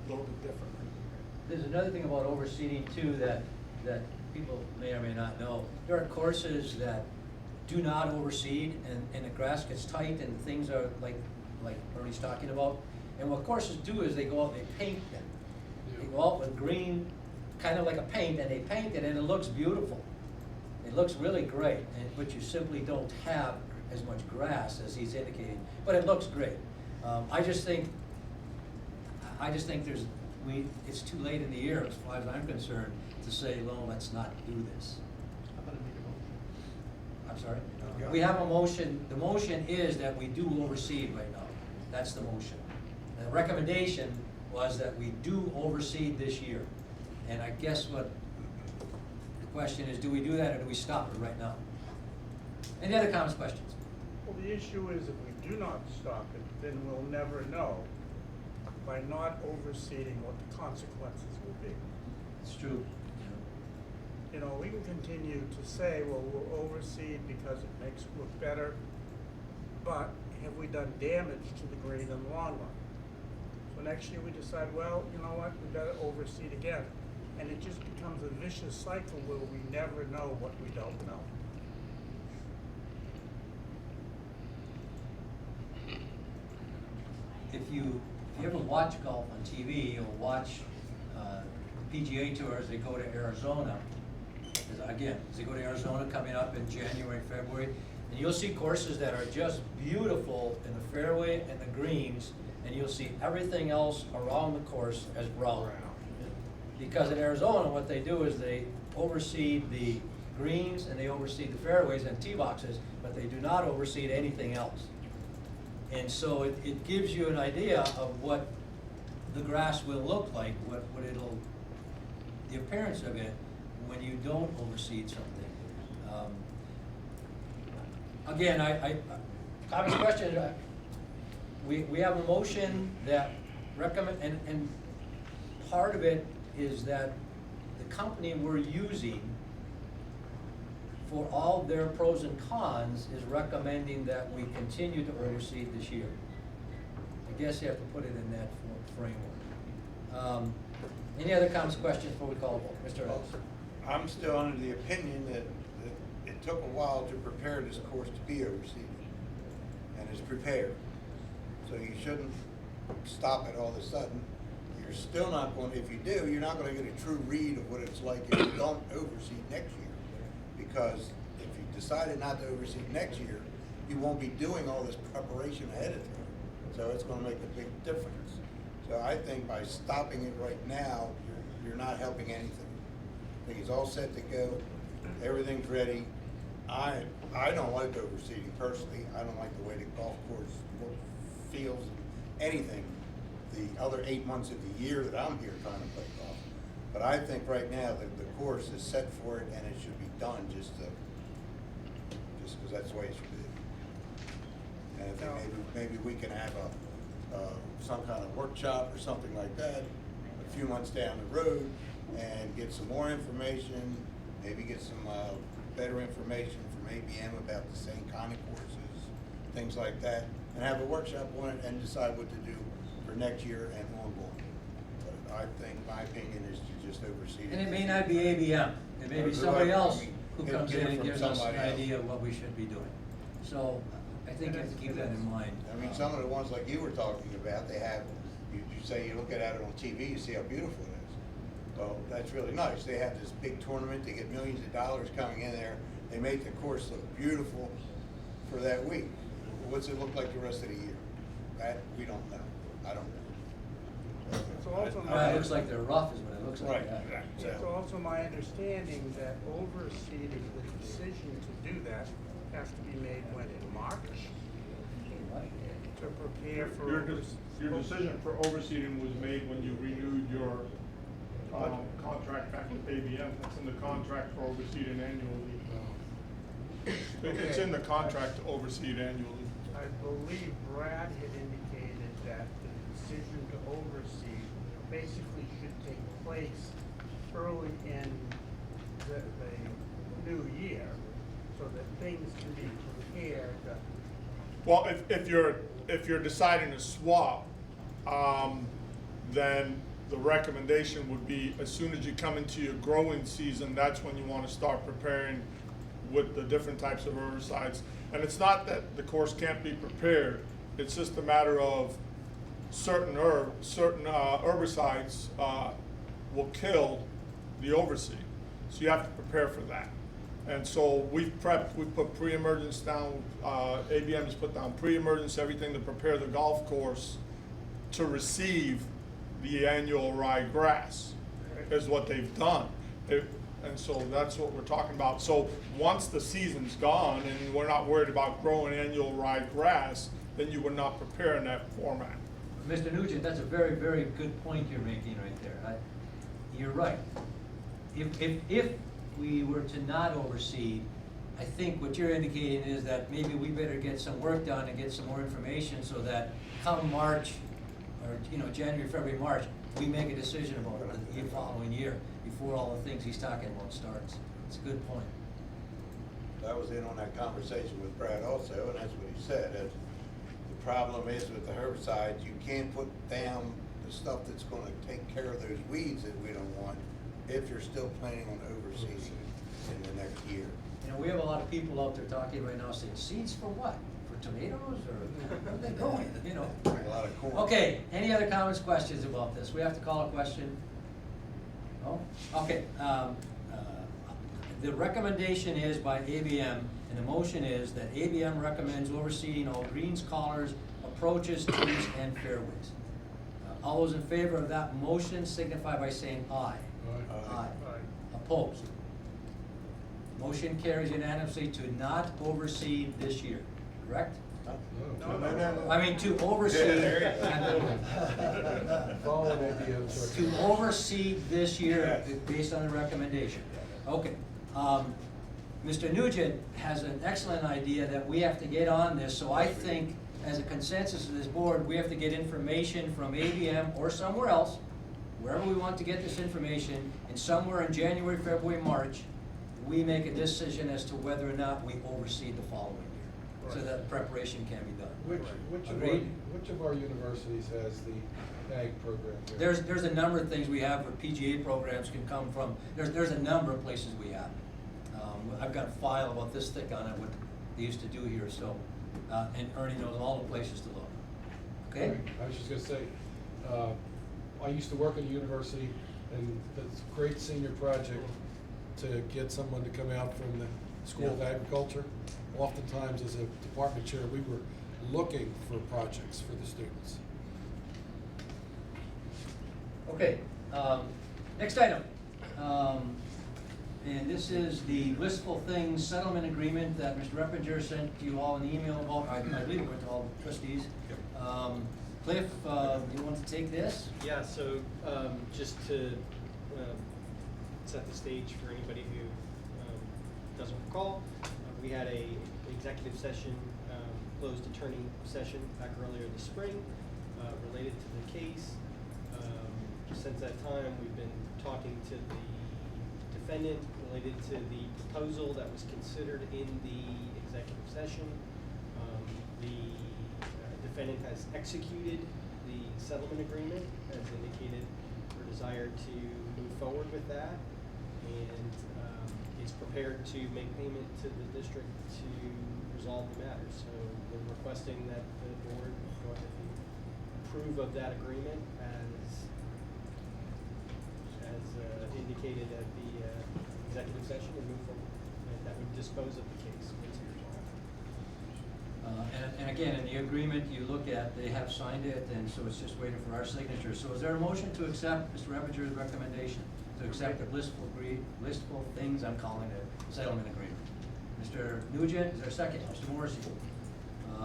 little bit different. There's another thing about overseeding too that people may or may not know. There are courses that do not overseed and the grass gets tight and things are like Bernie's talking about. And what courses do is they go out and they paint them. They go out with green, kind of like a paint, and they paint it and it looks beautiful. It looks really great, but you simply don't have as much grass as he's indicating, but it looks great. I just think it's too late in the year, as far as I'm concerned, to say, no, let's not do this. I'm sorry? We have a motion. The motion is that we do overseed right now. That's the motion. The recommendation was that we do overseed this year. And I guess what the question is, do we do that or do we stop it right now? Any other comments, questions? Well, the issue is if we do not stop it, then we'll never know by not overseeding what the consequences will be. It's true. You know, we can continue to say, well, we'll overseed because it makes it look better, but have we done damage to the green in the long run? So next year we decide, well, you know what, we better overseed again. And it just becomes a vicious cycle where we never know what we don't know. If you ever watch golf on TV, you'll watch PGA tours. They go to Arizona. Again, they go to Arizona coming up in January, February, and you'll see courses that are just beautiful in the fairway and the greens, and you'll see everything else around the course as brown. Because in Arizona, what they do is they overseed the greens and they overseed the fairways and tee boxes, but they do not overseed anything else. And so it gives you an idea of what the grass will look like, the appearance of it when you don't overseed something. Again, comments, questions? We have a motion that recommend, and part of it is that the company we're using for all their pros and cons is recommending that we continue to overseed this year. I guess you have to put it in that framework. Any other comments, questions before we call a vote? Mr. Ellis? I'm still under the opinion that it took a while to prepare this course to be overseeded, and it's prepared. So you shouldn't stop it all of a sudden. You're still not going, if you do, you're not going to get a true read of what it's like if you don't overseed next year. Because if you decided not to overseed next year, you won't be doing all this preparation ahead of time. So it's going to make a big difference. So I think by stopping it right now, you're not helping anything. I think it's all set to go, everything's ready. I don't like overseeding personally, I don't like the way the golf course feels, anything, the other 8 months of the year that I'm here trying to play golf. But I think right now that the course is set for it and it should be done just because that's the way it should be. And I think maybe we can have some kind of workshop or something like that a few months down the road and get some more information, maybe get some better information from ABM about the same kind of courses, things like that, and have a workshop on it and decide what to do for next year and ongoing. But I think my opinion is to just oversee it. And it may not be ABM, it may be somebody else who comes in and from gives us an somebody else. idea of what we should be doing. So I think you have to keep that in mind. I mean, some of the ones like you were talking about, they have, you say you look at it on TV, you see how beautiful it is. Well, that's really nice. They have this big tournament, they get millions of dollars coming in there, they make the course look beautiful for that week. What's it look like the rest of the year? That, we don't know. I don't know. It's also It looks like they're rough is what it looks like. Right. yeah. It's also my understanding that overseeing, the decision to do that has to be made when, in March? To prepare for. Your decision for overseeding was made when you renewed your contract back with ABM. That's in the contract for overseeding annually. It's in the contract to overseed annually. I believe Brad had indicated that the decision to oversee basically should take place early in the new year, so that things can be prepared. Well, if you're deciding to swap, then the recommendation would be as soon as you come into your growing season, that's when you want to start preparing with the different types of herbicides. And it's not that the course can't be prepared, it's just a matter of certain herbicides will kill the overseed. So you have to prepare for that. And so we've put pre-emergence down, ABM has put down pre-emergence, everything to prepare the golf course to receive the annual ryegrass, is what they've done. And so that's what we're talking about. So once the season's gone and we're not worried about growing annual ryegrass, then you would not prepare in that format. Mr. Nugent, that's a very, very good point you're making right there. You're right. If we were to not overseed, I think what you're indicating is that maybe we better get some work done and get some more information so that come March, or January, February, March, we make a decision about it the following year before all the things he's talking about starts. It's a good point. I was in on that conversation with Brad also, and that's what he said. That the problem is with the herbicides, you can't put down the stuff that's gonna take care of those weeds that we don't want if you're still planning on overseeding in the next year. We have a lot of people out there talking right now saying, seeds for what? For tomatoes, or where are they going, Like a lot of corn. Okay, any other comments, questions about this? We have to call a question? No? Okay, the recommendation is by ABM, and the motion is that ABM recommends overseeding all greens, collars, approaches, tees, and fairways. All those in favor of that motion signify by saying aye. Aye. Opposed? Motion carries unanimously to not overseed this year, correct? No. I mean, to overseed. Follow ABM's To overseed this year based on the recommendation. Okay. Mr. Nugent has an excellent idea that we have to get on this, so I think as a consensus of this board, we have to get information from ABM or somewhere else, wherever we want to get this information, and somewhere in January, February, March, we make a decision as to whether or not we overseed the following year, so that preparation can be done. Which of our universities has the ag program here? There's a number of things we have where PGA programs can come from. There's a number of places we have. I've got a file about this thick on it, what they used to do here, so, and Ernie knows all the places to look. Okay? I was just gonna say, I used to work at a university, and it's a great senior project to get someone to come out from the School of Agriculture. Oftentimes, as a department chair, we were looking for projects for the students. Okay, Next item. And this is the Blissful Things Settlement Agreement that Mr. Reppinger sent you all an email about. I believe it went to all the trustees. Cliff, you want to take this? Yeah, so just to set the stage for anybody who doesn't recall, we had a executive session, closed attorney session back earlier this spring related to the case. Since that time, we've been talking to the defendant related to the proposal that was considered in the executive session. The defendant has executed the settlement agreement, has indicated her desire to move forward with that, and is prepared to make payment to the district to resolve the matter. So we're requesting that the board go ahead and approve of that agreement as indicated at the executive session and move forward. And that would dispose of the case once it's resolved. And again, in the agreement you look at, they have signed it, and so it's just waiting for our signature. So is there a motion to accept Mr. Reppinger's recommendation to accept the Blissful Things, I'm calling it, settlement agreement? Mr. Nugent, is there a second? Mr. Morrissey?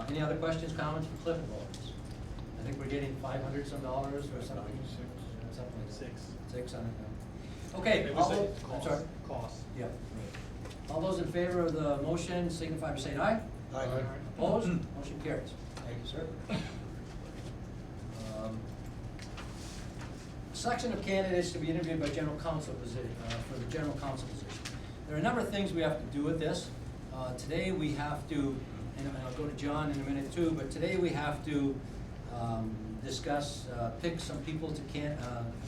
Any other questions, comments for Cliff about this? I think we're getting $500 some or something. Something like six on it. Okay. It was I'm cost. sorry. Cost. Yeah. All those in favor of the motion signify by saying aye. Aye. Opposed? Motion carries. Thank you, sir. Selection of candidates to be interviewed by general counsel position, for the general counsel position. There are a number of things we have to do with this. Today we have to, and I'll go to John in a minute too, but today we have to discuss, pick some people to a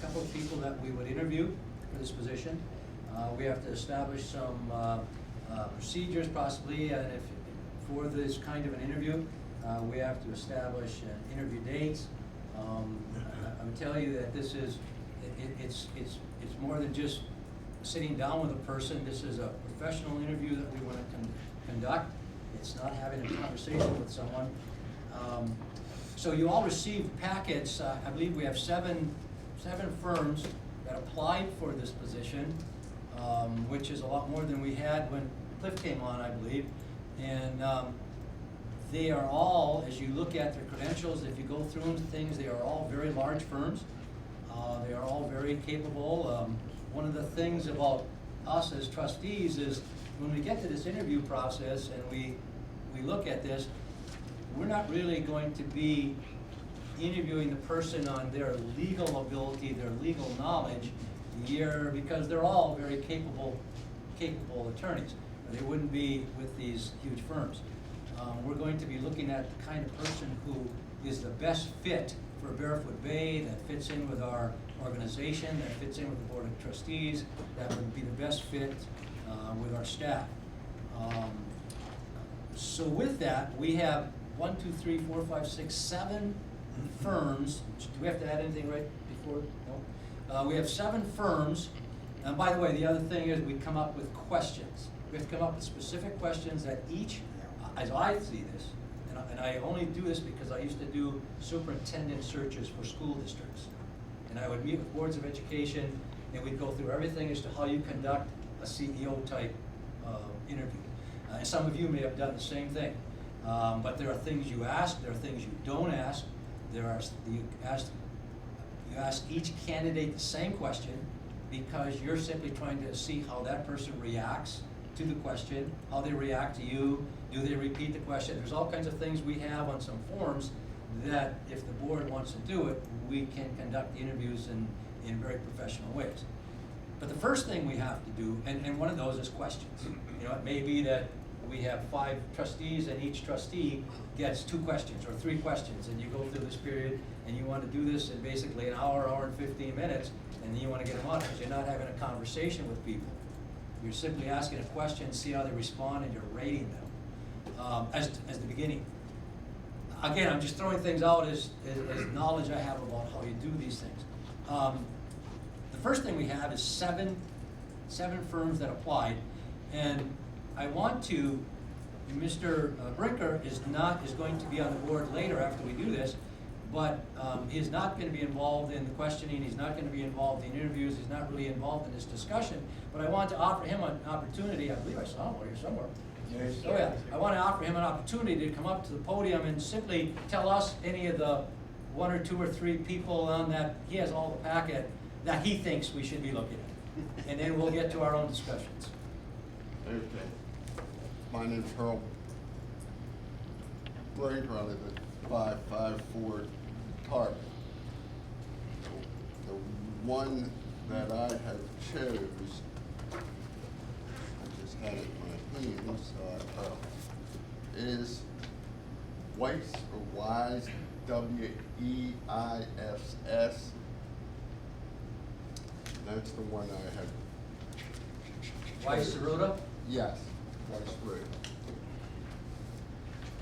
couple of people that we would interview for this position. We have to establish some procedures possibly, and if for this kind of an interview, we have to establish interview dates. I would tell you that this is, it's more than just sitting down with a person. This is a professional interview that we want to conduct. It's not having a conversation with someone. So you all received packets. I believe we have seven firms that applied for this position, which is a lot more than we had when Cliff came on, I believe. And they are all, as you look at their credentials, if you go through things, they are all very large firms. They are all very capable. One of the things about us as trustees is when we get to this interview process and we look at this, we're not really going to be interviewing the person on their legal ability, their legal knowledge, because they're all very capable attorneys. They wouldn't be with these huge firms. We're going to be looking at the kind of person who is the best fit for Barefoot Bay, that fits in with our organization, that fits in with the Board of Trustees, that would be the best fit with our staff. So with that, we have 7 firms. Do we have to add anything right before? No. We have 7 firms. And by the way, the other thing is we come up with questions. We have to come up with specific questions that each, as I see this, and I only do this because I used to do superintendent searches for school districts. And I would meet with boards of education, and we'd go through everything as to how you conduct a CEO type interview. And some of you may have done the same thing. But there are things you ask, there are things you don't ask. You ask each candidate the same question because you're simply trying to see how that person reacts to the question, how they react to you, do they repeat the question. There's all kinds of things we have on some forms that if the board wants to do it, we can conduct the interviews in very professional ways. But the first thing we have to do, and one of those is questions. You know, it may be that we have 5 trustees and each trustee gets 2 questions or 3 questions, and you go through this period and you want to do this in basically an hour and 15 minutes, and then you want to get them out because you're not having a conversation with people. You're simply asking a question, see how they respond, and you're rating them as the beginning. Again, I'm just throwing things out as knowledge I have about how you do these things. The first thing we have is seven firms that applied, and I want to, Mr. Brinker is going to be on the board later after we do this, but he's not gonna be involved in the questioning, he's not gonna be involved in interviews, he's not really involved in this discussion. But I want to offer him an opportunity, I believe I saw him here somewhere. Oh yeah, I want to offer him an opportunity to come up to the podium and simply tell us any of the 1 or 2 or 3 people on that, he has all the packet, that he thinks we should be looking at. And then we'll get to our own discussions. Okay. My name's Harold Brainerd. I live at 554 Target. The one that I have chose, I just had it in my hands, is Weiss, or Wise, W-E-I-S-S. That's the one I have. Weiss Saruda, Yes, Weiss Road.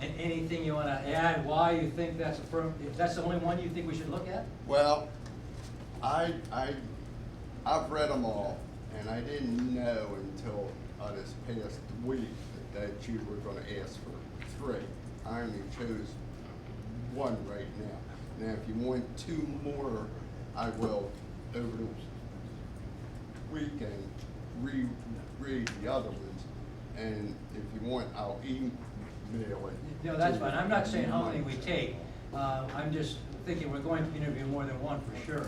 and anything you want to add, why you think that's a firm, if that's the only one you think we should look at? Well, I've read them all, and I didn't know until this past week that you were gonna ask for 3. I only chose 1 right now. Now, if you want 2 more, I will, over the weekend, reread the other ones, and if you want, I'll email it. No, that's fine, I'm not saying how many we take, I'm just thinking we're going to interview more than 1 for sure.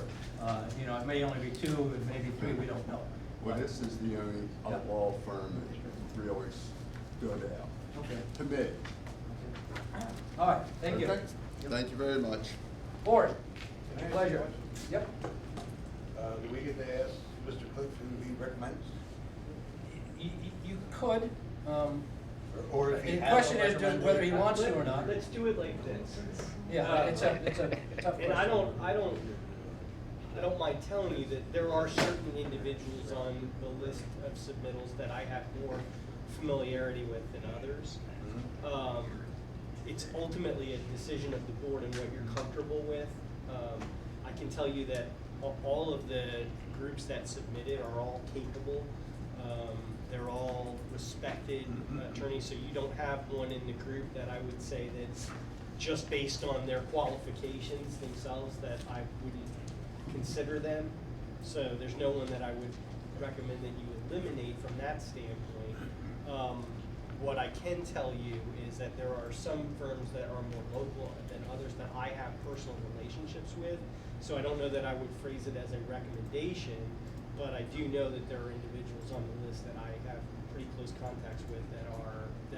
You know, it may only be 2, it may be 3, we don't know. Well, this is the only Yep. law firm that really stood out Okay. to me. All right, thank you. Okay? Thank you very much. Board, Can I ask pleasure. a question? Yep. Do we get to ask Mr. Cliff who he recommends? You could, Or if he the has a question is just whether he recommendation? wants to or not. Let's do it like this. Yeah, it's a tough question. And I don't mind telling you that there are certain individuals on the list of submittals that I have more familiarity with than others. It's ultimately a decision of the board and what you're comfortable with. I can tell you that all of the groups that submitted are all capable. They're all respected attorneys, so you don't have one in the group that I would say that's just based on their qualifications themselves that I wouldn't consider them. So there's no one that I would recommend that you eliminate from that standpoint. What I can tell you is that there are some firms that are more local than others that I have personal relationships with. So I don't know that I would phrase it as a recommendation, but I do know that there are individuals on the list that I have pretty close contacts with that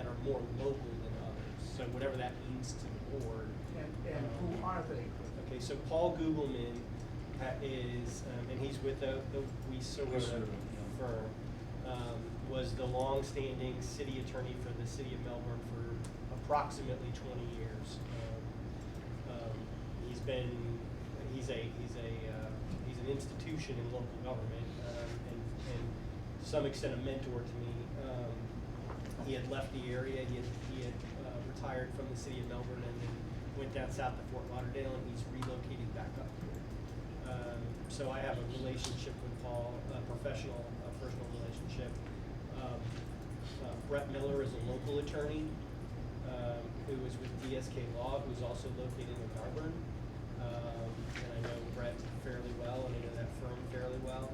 are more local than others. So whatever that means to the board. And who are they? Okay, so Paul Googleman is, and he's with the Weiss-Saruda firm, was the long-standing city attorney for the city of Melbourne for approximately 20 years. He's an institution in local government, and to some extent a mentor to me. He had left the area, he had retired from the city of Melbourne and then went down south to Fort Lauderdale, and he's relocated back up here. So I have a relationship with Paul, a personal relationship. Brett Miller is a local attorney who is with DSK Law, who's also located in Melbourne. And I know Brett fairly well, and I know that firm fairly well.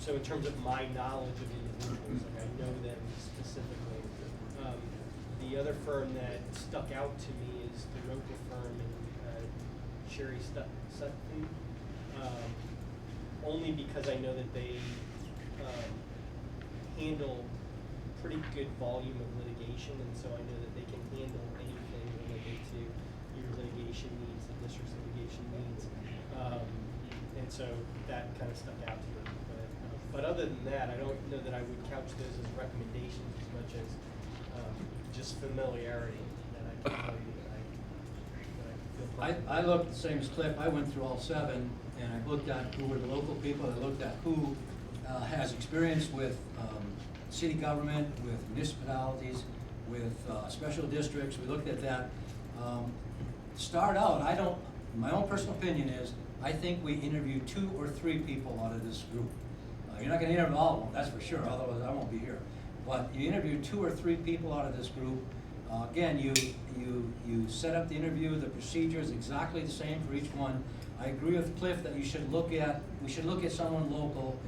So in terms of my knowledge of individuals, like I know them specifically. The other firm that stuck out to me is the Roper firm in Sherry Sutton. Only because I know that they handle pretty good volume of litigation, and so I know that they can handle anything related to your litigation needs, the district's litigation needs. And so that kind of stuck out to me. But other than that, I don't know that I would couch those as recommendations as much as just familiarity that I can tell you that I feel comfortable. I looked the same as Cliff, I went through all 7, and I looked at who were the local people, I looked at who has experience with city government, with municipalities, with special districts, we looked at that. Start out, my own personal opinion is, I think we interview 2 or 3 people out of this group. You're not gonna interview all of them, that's for sure, otherwise I won't be here. But you interview 2 or 3 people out of this group, Again, you set up the interview, the procedure is exactly the same for each one. I agree with Cliff that we should look at someone local,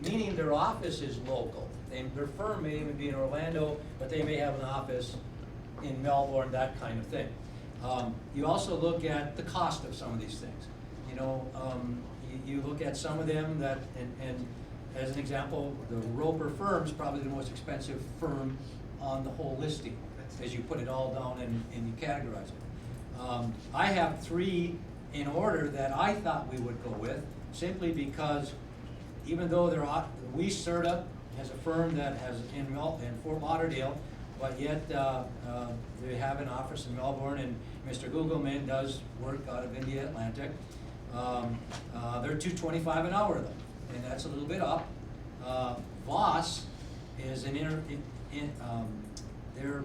meaning their office is local. Their firm may even be in Orlando, but they may have an office in Melbourne, that kind of thing. You also look at the cost of some of these things. You know, you look at some of them that, and as an example, the Roper firm's probably the most expensive firm on the whole listing, as you put it all down and you categorize it. I have 3 in order that I thought we would go with, simply because even though we Serta has a firm that has in Fort Lauderdale, but yet they have an office in Melbourne, and Mr. Gugelman does work out of India Atlantic. They're $2.25 an hour though, and that's a little bit up. Voss is their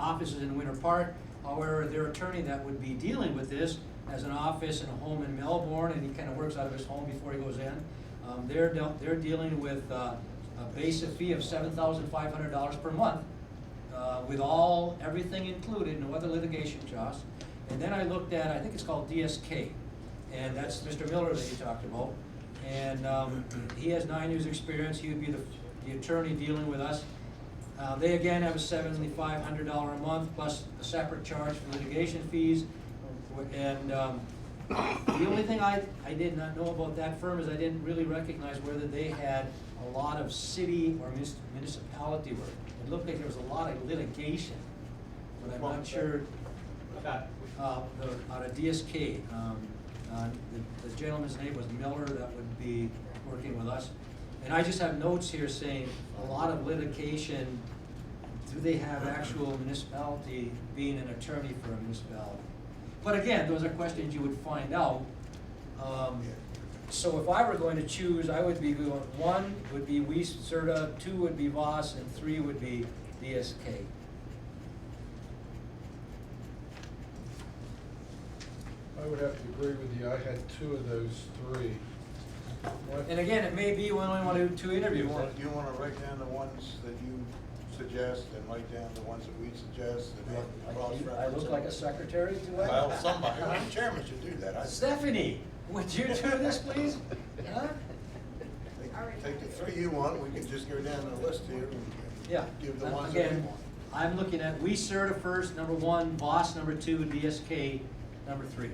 office is in Winter Park. However, their attorney that would be dealing with this has an office and a home in Melbourne, and he kind of works out of his home before he goes in. They're dealing with a basic fee of $7,500 per month, with everything included, no other litigation costs. And then I looked at, I think it's called DSK, and that's Mr. Miller that you talked about. And he has 9 years' experience. He would be the attorney dealing with us. They again have a $7,500 a month plus a separate charge for litigation fees. And the only thing I did not know about that firm is I didn't really recognize whether they had a lot of city or municipality work. It looked like there was a lot of litigation, but I'm not sure. Out of DSK, the gentleman's name was Miller that would be working with us. And I just have notes here saying a lot of litigation. Do they have actual municipality being an attorney for a municipality? But again, those are questions you would find out. So if I were going to choose, I would be going, 1 would be Weiss Serta, 2 would be Voss, and 3 would be DSK. I would have to agree with you. I had 2 of those 3. And again, it may be we only want to do 2 interviews. You wanna write down the ones that you suggest and write down the ones that we suggest and cross-reference? I look like a secretary to it? Well, somebody, the chairman should do that. Stephanie, would you do this, please? Huh? Take the 3 you want, we can just go down the list here and Yeah. give the ones that we Again, want. I'm looking at Weiss Serta first, number 1, Voss number 2, DSK number 3.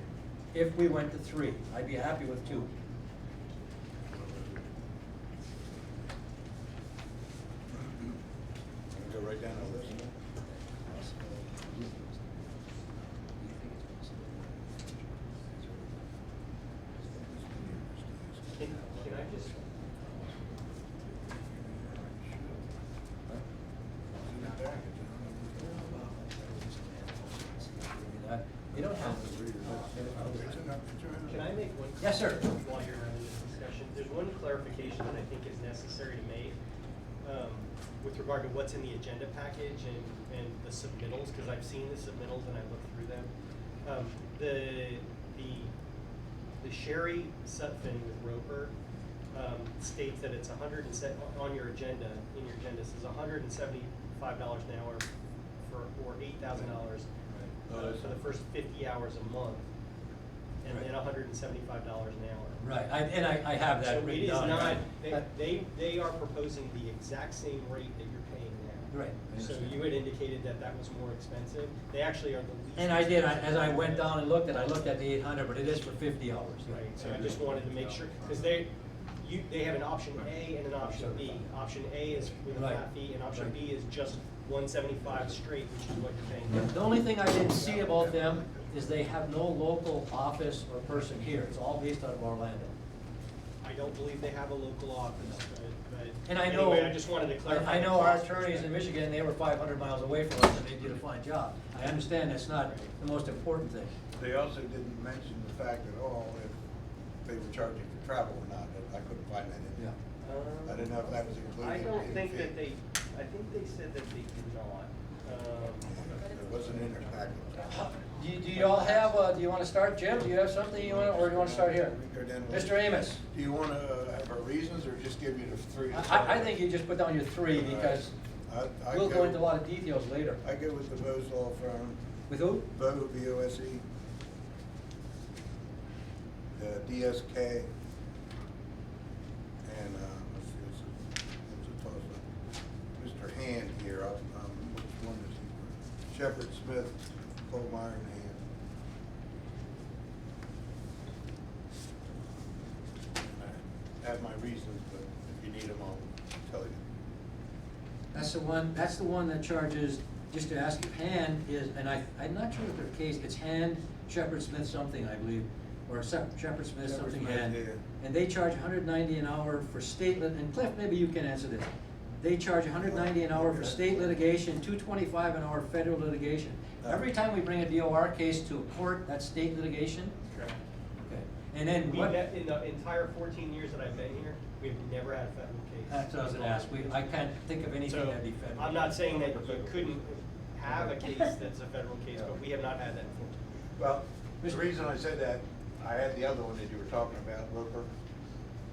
If we went to 3, I'd be happy with 2. Go right down the list. Can I just? You don't have. Can I make one? Yes, sir. While you're having this discussion, there's one clarification that I think is necessary to make, with regard to what's in the agenda package and the submittals, because I've seen the submittals and I looked through them. The Sherry Sutphin with Roper, states that it's on your agenda, in your agenda, says $175 an hour or $8,000 for the first 50 hours a month, and then $175 an hour. Right, I have that So it written is down. not, they are proposing the exact same rate that you're paying now. Right. I So understand. you had indicated that was more expensive. They actually are the least. And I did, as I went down and looked at the 800, but it is for 50 hours. Right, so I just wanted to make sure, because they have an option A and an option B. Option A is with a flat Right. fee, and option Right. B is just 175 straight, which is what you're paying now. The only thing I didn't see about them is they have no local office or person here. It's all based out of Orlando. I don't believe they have a local office, but And I know. anyway, I just wanted to clarify. I the know our cost attorneys in perspective. Michigan, they were 500 miles away from us and they did a fine job. I understand that's not the most important thing. They also didn't mention the fact at all if they were charging for travel or not. I couldn't find that in there. I didn't know if that was included. I in don't the think fee. that I think they said that they did not. It wasn't in their package. Do you all have, do you want to start, Jim? Do you have something you want, or do you want to start here? We go down the Mr. Amos? Do you want to have our reasons or just give you the 3? I think you just put down your 3 because I We'll go into a lot of details later. I go with the Bose Law Firm, With who? Bo, B-O-S-E, DSK, and, let's see, it's a toss-up. Mr. Hand here, which one is he? Shepherd Smith, Colmeyer and Hand. I have my reasons, but if you need them, I'll tell you. That's the one that charges, just to ask you, Hand is, and I'm not sure what their case, it's Hand, Shepherd Smith something, I believe, or Shepherd Smith Shepherd something Smith, Hand. yeah. And they charge $190 an hour for and Cliff, maybe you can answer this. They charge $190 an hour for state litigation, $225 an hour federal litigation. Every time we bring a DOR case to a court, that's state litigation? Correct. Okay. And then We what? in the entire 14 years that I've been here, we've never had a federal case. That's what I was gonna ask. I can't think of anything So, that'd be federal. I'm not saying that you couldn't have a case that's a federal case, but we have not had that before. Well, the reason I said that, I had the other one that you were talking about, Roper,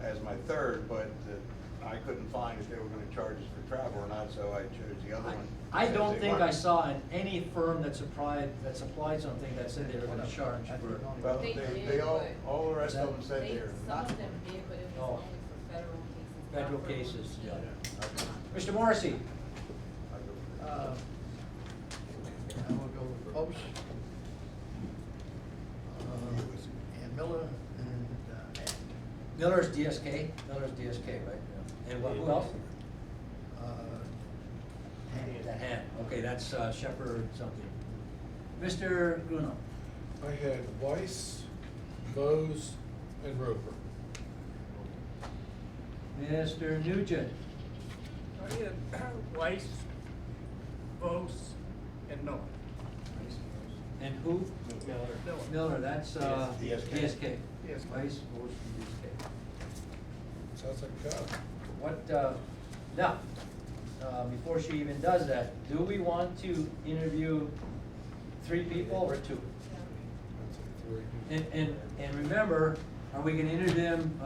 as my third, but I couldn't find if they were gonna charge us for travel or not, so I chose the other one. I because don't they think I weren't. saw in any firm that supplied something that said they were gonna charge for. Well, They they all the rest of them said They, they're some not. of them did, but it Oh. was only for federal cases. not Federal for- cases, yeah. Okay. Mr. Morrissey? I will go with Post. And Miller and Miller's DSK, right? And who else? That Hand, okay, that's Shepherd something. Mr. Gruno? I had Weiss, Bose, and Roper. Mr. Nugent? I had Weiss, Bose, and Miller. And who? Miller. Miller, that's DSK. DSK. Yes. Vice, Bose, and DSK. Sounds like a job. What, now, before she even does that, do we want to interview 3 people or 2? That's a 3. And remember, are we gonna interview them,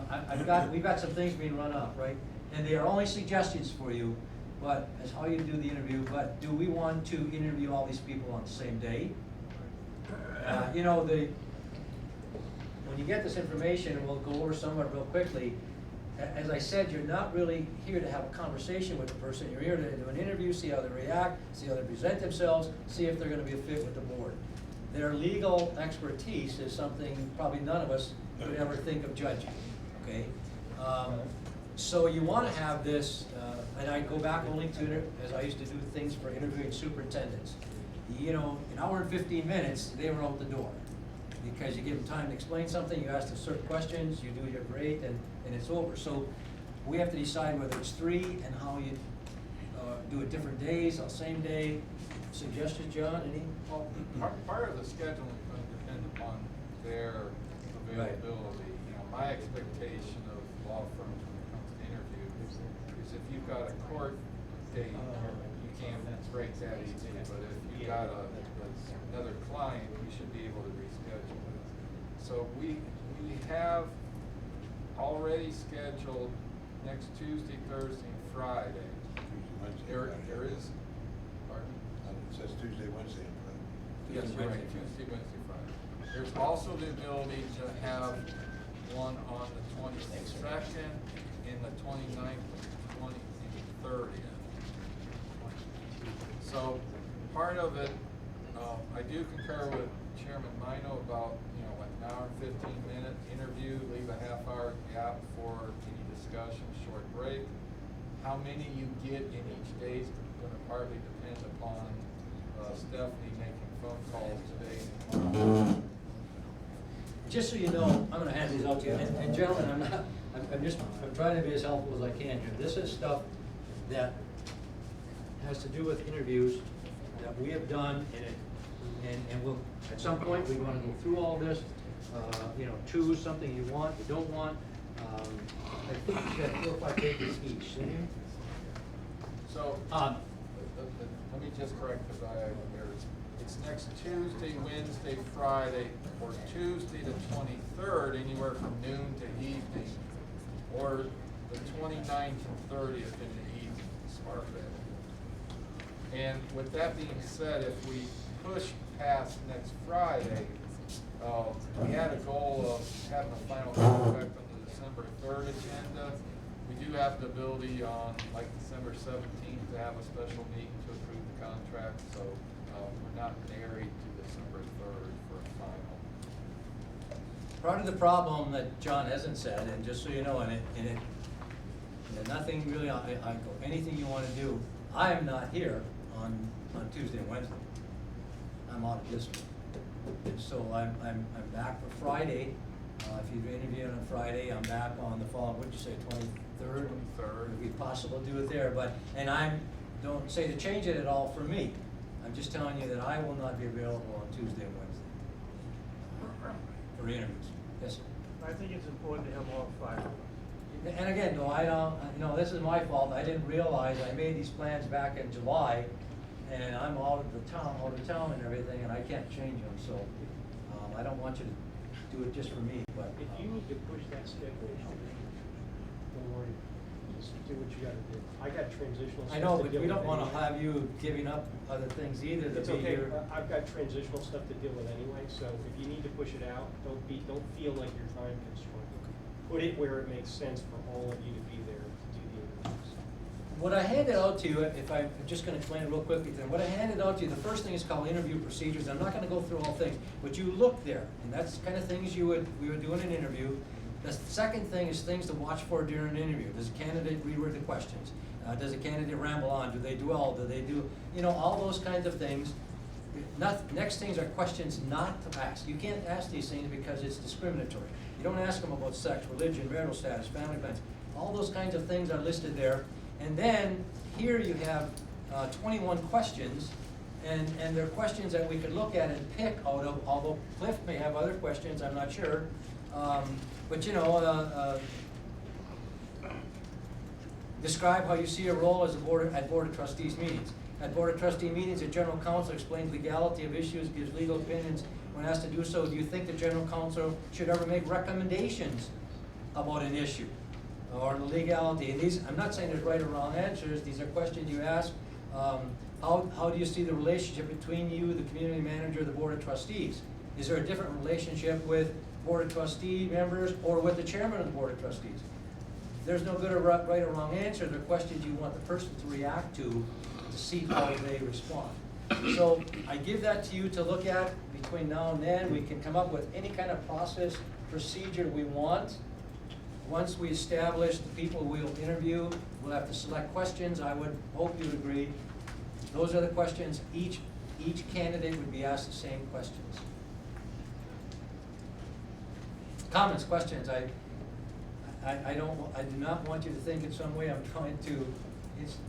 we've got some things being run up, right? And they are only suggestions for you, but, as how you do the interview, but do we want to interview all these people on the same day? You know, when you get this information, and we'll go over some of it real quickly, as I said, you're not really here to have a conversation with the person, you're here to do an interview, see how they react, see how they present themselves, see if they're gonna be a fit with the board. Their legal expertise is something probably none of us would ever think of judging, okay? So you wanna have this, and I go back only to, as I used to do things for interviewing superintendents. You know, an hour and 15 minutes, they were out the door. Because you give them time to explain something, you ask them certain questions, you do your grade, and it's over. So we have to decide whether it's 3 and how you do it different days, or same day. Suggestions, John, any? Well, part of the scheduling is going to depend upon their availability. You know, my expectation of law firms when it comes to interview is if you've got a court date, you can't break that easy. But if you've got another client, you should be able to reschedule it. So we have already scheduled next Tuesday, Thursday, and Friday. There is, pardon? It says Tuesday, Wednesday, and Friday. Yes, Right, Wednesday. Tuesday, Wednesday, Friday. There's also the ability to have one on the 22nd, and the 29th, and 30th. So, part of it, I do concur with Chairman Mino about, you know, an hour and 15-minute interview, leave a half-hour gap for any discussion, short break. How many you get in each day is gonna partly depend upon Stephanie making phone calls today and tomorrow. Just so you know, I'm gonna hand these out to you, and gentlemen, I'm trying to be as helpful as I can here. This is stuff that has to do with interviews that we have done, and we'll, at some point, we wanna go through all this, you know, choose something you want, you don't want. I think you got 4 or 5 pages each, didn't you? So, let me just correct the diagram here. It's next Tuesday, Wednesday, Friday, or Tuesday the 23rd, anywhere from noon to evening, or the 29th and 30th in the evening, smart bed. And with that being said, if we push past next Friday, we had a goal of having a final contract on the December 3rd agenda. We do have the ability on like December 17th to have a special meeting to approve the contract, so we're not married to December 3rd for a final. Part of the problem that John hasn't said, and just so you know, and nothing really, anything you wanna do, I am not here on Tuesday and Wednesday. I'm out of district. And so I'm back for Friday. If you've interviewed on Friday, I'm back on the following, what'd you say, 23rd? 23rd. If we possible do it there, but, and don't say to change it at all for me. I'm just telling you that I will not be available on Tuesday and Wednesday for interviews. Yes, sir. I think it's important to have all 5 of us. And again, no, I don't, this is my fault. I didn't realize I made these plans back in July, and I'm out of town and everything, and I can't change them, so, I don't want you to do it just for me, but. If you need to push that schedule, don't worry, just do what you gotta do. I got transitional stuff I know, to but deal we with don't wanna anyway. have you giving up other things either to It's be okay, here. I've got transitional stuff to deal with anyway, so if you need to push it out, don't feel like you're time constrained. Put it where it makes sense for all of you to be there to do the interviews. What I handed out to you, if I'm just gonna explain it real quickly, then what I handed out to you, the first thing is called interview procedures. I'm not gonna go through all things, but you look there, and that's the kind of things we would do in an interview. The second thing is things to watch for during an interview. Does the candidate reword the questions? Does the candidate ramble on? Do they dwell? Do they do, all those kinds of things. Next things are questions not to ask. You can't ask these things because it's discriminatory. You don't ask them about sex, religion, marital status, family plans. All those kinds of things are listed there. And then here you have 21 questions, and they're questions that we could look at and pick out of, although Cliff may have other questions, I'm not sure. But describe how you see your role as at Board of Trustees meetings. At Board of Trustee meetings, the General Counsel explains legality of issues, gives legal opinions when asked to do so. Do you think the General Counsel should ever make recommendations about an issue or the legality? And these, I'm not saying there's right or wrong answers. These are questions you ask. How do you see the relationship between you, the community manager, the Board of Trustees? Is there a different relationship with Board of Trustee members or with the chairman of the Board of Trustees? There's no good or right or wrong answer. They're questions you want the person to react to see how they respond. So I give that to you to look at between now and then. We can come up with any kind of process, procedure we want. Once we establish the people we'll interview, we'll have to select questions. I would hope you'd agree. Those are the questions. Each candidate would be asked the same questions. Comments, questions? I do not want you to think in some way I'm trying to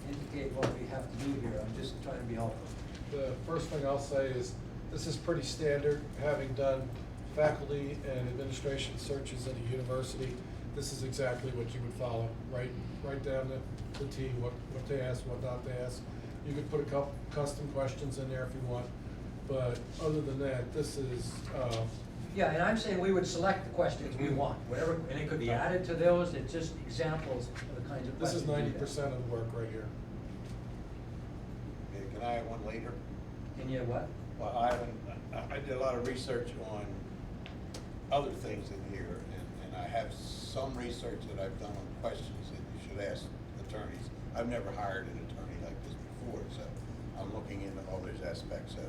indicate what we have to do here. I'm just trying to be helpful. The first thing I'll say is, this is pretty standard, having done faculty and administration searches at a university. This is exactly what you would follow, right down to the T, what they ask, what not to ask. You could put a couple custom questions in there if you want, but other than that, this is, Yeah, and I'm saying we would select the questions we want, whatever, and it could be added to those. It's just examples of the kinds of this questions. is 90% of the work right here. Okay, can I have one later? And you what? Well, I did a lot of research on other things in here, and I have some research that I've done on questions that you should ask attorneys. I've never hired an attorney like this before, so I'm looking into all those aspects. So,